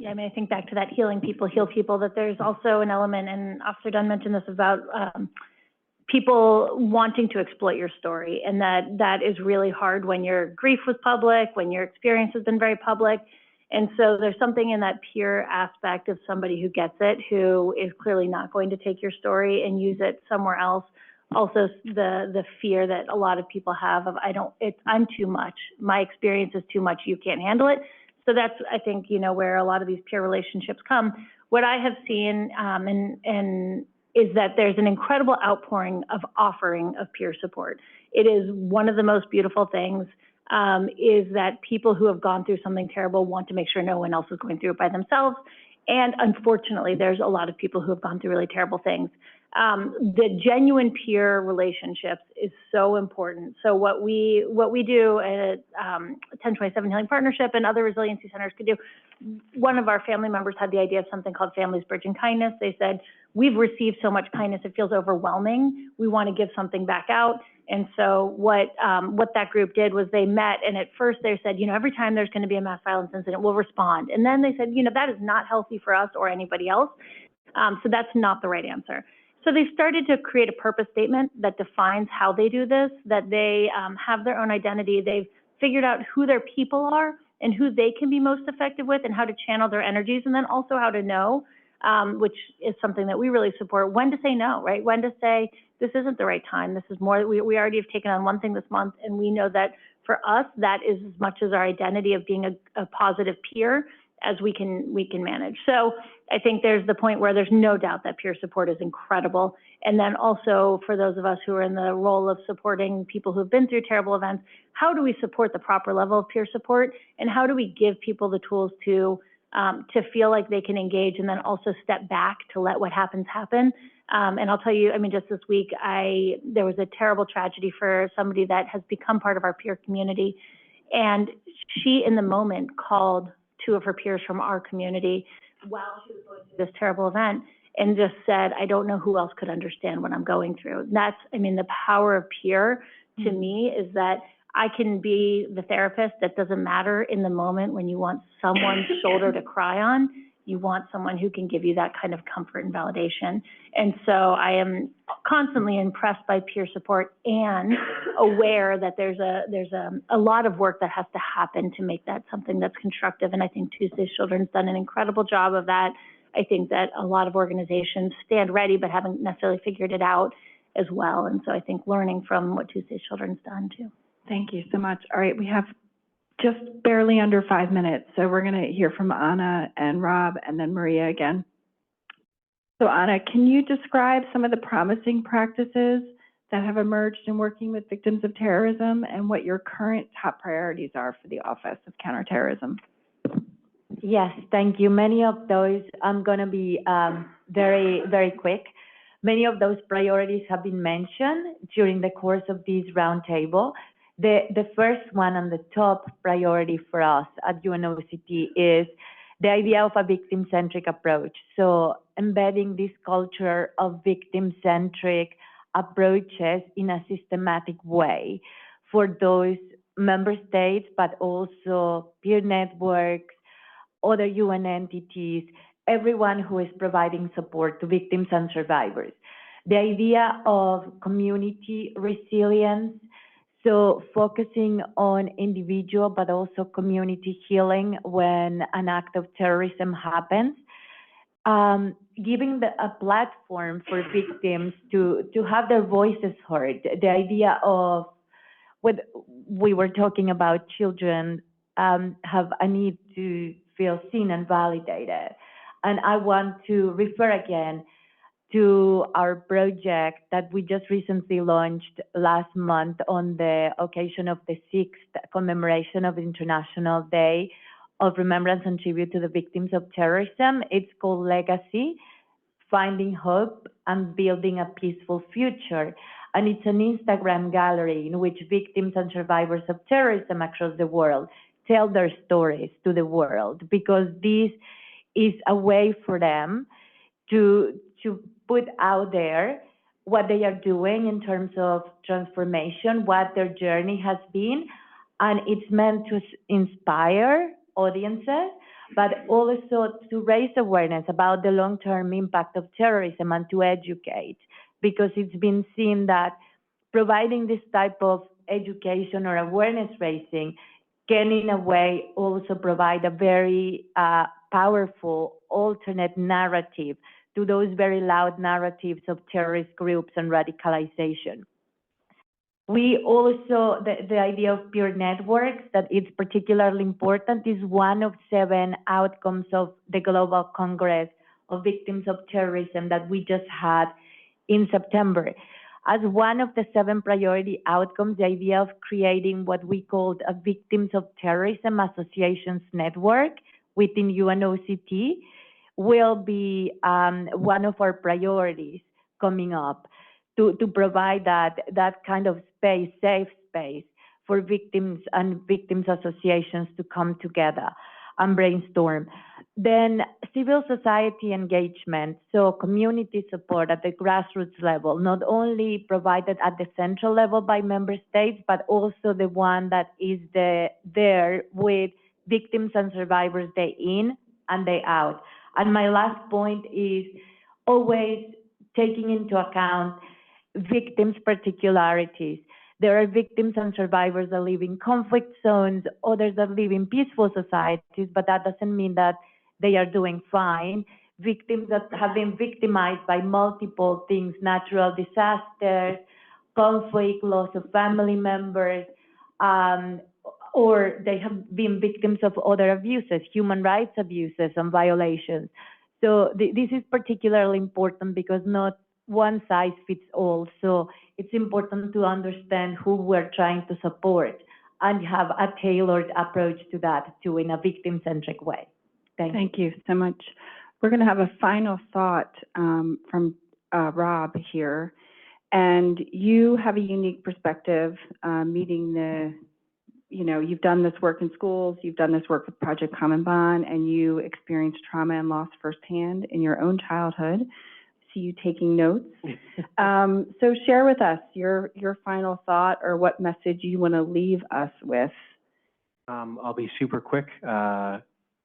Yeah, I mean, I think back to that healing people, heal people, that there's also an element, and Officer Dunn mentioned this, about people wanting to exploit your story, and that is really hard when your grief was public, when your experience has been very public. And so there's something in that peer aspect of somebody who gets it, who is clearly not going to take your story and use it somewhere else. Also, the fear that a lot of people have of, I'm too much. My experience is too much. You can't handle it. So that's, I think, you know, where a lot of these peer relationships come. What I have seen, and is that there's an incredible outpouring of offering of peer support. It is one of the most beautiful things, is that people who have gone through something terrible want to make sure no one else is going through it by themselves. And unfortunately, there's a lot of people who have gone through really terrible things. The genuine peer relationships is so important. So what we do at 1027 Healing Partnership and other resiliency centers could do, one of our family members had the idea of something called Families Bridging Kindness. They said, we've received so much kindness, it feels overwhelming. We want to give something back out. And so what that group did was they met, and at first they said, you know, every time there's going to be a mass violence incident, we'll respond. And then they said, you know, that is not healthy for us or anybody else. So that's not the right answer. So they started to create a purpose statement that defines how they do this, that they have their own identity. They've figured out who their people are and who they can be most effective with and how to channel their energies, and then also how to know, which is something that we really support, when to say no, right? When to say, this isn't the right time. This is more, we already have taken on one thing this month, and we know that for us, that is as much as our identity of being a positive peer as we can manage. So I think there's the point where there's no doubt that peer support is incredible. And then also for those of us who are in the role of supporting people who've been through terrible events, how do we support the proper level of peer support? And how do we give people the tools to feel like they can engage and then also step back to let what happens happen? And I'll tell you, I mean, just this week, there was a terrible tragedy for somebody that has become part of our peer community. And she, in the moment, called two of her peers from our community while she was going through this terrible event and just said, I don't know who else could understand what I'm going through. That's, I mean, the power of peer to me is that I can be the therapist that doesn't matter in the moment when you want someone's shoulder to cry on. You want someone who can give you that kind of comfort and validation. And so I am constantly impressed by peer support and aware that there's a lot of work that has to happen to make that something that's constructive. And I think Tuesday's Children's done an incredible job of that. I think that a lot of organizations stand ready but haven't necessarily figured it out as well. And so I think learning from what Tuesday's Children's done too. Thank you so much. All right, we have just barely under 5 minutes. So we're going to hear from Anna and Rob and then Maria again. So Anna, can you describe some of the promising practices that have emerged in working with victims of terrorism and what your current top priorities are for the Office of Counterterrorism? Yes, thank you. Many of those, I'm going to be very, very quick. Many of those priorities have been mentioned during the course of this roundtable. The first one and the top priority for us at UNOCT is the idea of a victim-centric approach. So embedding this culture of victim-centric approaches in a systematic way for those member states, but also peer networks, other UN entities, everyone who is providing support to victims and survivors. The idea of community resilience, so focusing on individual but also community healing when an act of terrorism happens, giving a platform for victims to have their voices heard. The idea of what we were talking about, children have a need to feel seen and validated. And I want to refer again to our project that we just recently launched last month on the occasion of the 6th commemoration of International Day of Remembrance and Tribute to the Victims of Terrorism. It's called Legacy, Finding Hope and Building a Peaceful Future. And it's an Instagram gallery in which victims and survivors of terrorism across the world tell their stories to the world, because this is a way for them to put out there what they are doing in terms of transformation, what their journey has been, and it's meant to inspire audiences, but also to raise awareness about the long-term impact of terrorism and to educate, because it's been seen that providing this type of education or awareness raising can in a way also provide a very powerful alternate narrative to those very loud narratives of terrorist groups and radicalization. We also, the idea of peer networks, that it's particularly important, is one of 7 outcomes of the Global Congress of Victims of Terrorism that we just had in September. As one of the 7 priority outcomes, the idea of creating what we called a Victims of Terrorism Associations Network within UNOCT will be one of our priorities coming up, to provide that kind of space, safe space for victims and victims associations to come together and brainstorm. Then civil society engagement, so community support at the grassroots level, not only provided at the central level by member states, but also the one that is there with victims and survivors day in and day out. And my last point is always taking into account victims' particularities. There are victims and survivors that live in conflict zones, others that live in peaceful societies, but that doesn't mean that they are doing fine. Victims that have been victimized by multiple things, natural disasters, conflict, loss of family members, or they have been victims of other abuses, human rights abuses and violations. So this is particularly important because not one size fits all. So it's important to understand who we're trying to support and have a tailored approach to that too, in a victim-centric way. Thank you so much. We're going to have a final thought from Rob here. And you have a unique perspective meeting you've done this work in schools, you've done this work with Project Common Bond, and you experienced trauma and loss firsthand in your own childhood. See you taking notes. So share with us your final thought or what message you want to leave us with. I'll be super quick.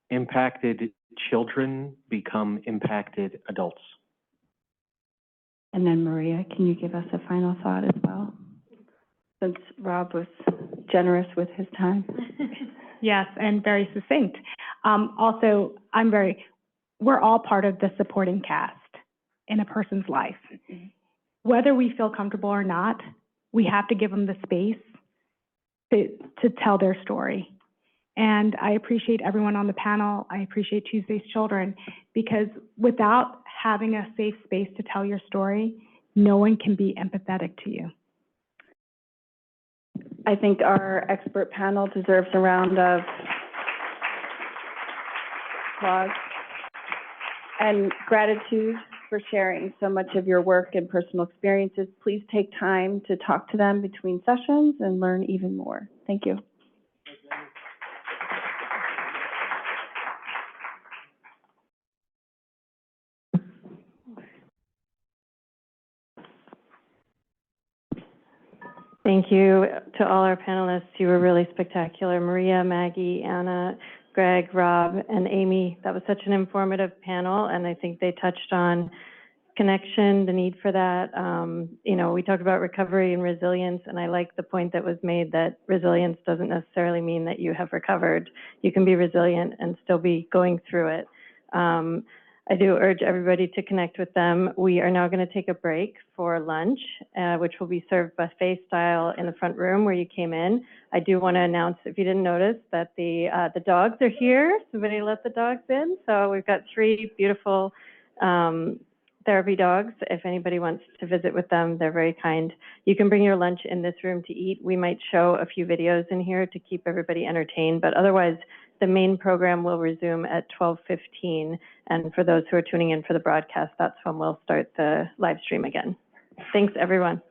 Impacted children become impacted adults. And then Maria, can you give us a final thought as well? Since Rob was generous with his time. Yes, and very succinct. Also, we're all part of the supporting cast in a person's life. Whether we feel comfortable or not, we have to give them the space to tell their story. And I appreciate everyone on the panel. I appreciate Tuesday's Children, because without having a safe space to tell your story, no one can be empathetic to you. I think our expert panel deserves a round of applause. And gratitude for sharing so much of your work and personal experiences. Please take time to talk to them between sessions and learn even more. Thank you. Thank you to all our panelists. You were really spectacular. Maria, Maggie, Anna, Greg, Rob, and Amy. That was such an informative panel, and I think they touched on connection, the need for that. You know, we talked about recovery and resilience, and I like the point that was made that resilience doesn't necessarily mean that you have recovered. You can be resilient and still be going through it. I do urge everybody to connect with them. We are now going to take a break for lunch, which will be served buffet style in the front room where you came in. I do want to announce, if you didn't notice, that the dogs are here. Somebody let the dogs in. So we've got 3 beautiful therapy dogs. If anybody wants to visit with them, they're very kind. You can bring your lunch in this room to eat. We might show a few videos in here to keep everybody entertained, but otherwise the main program will resume at 12:15. And for those who are tuning in for the broadcast, that's when we'll start the live stream again. Thanks, everyone.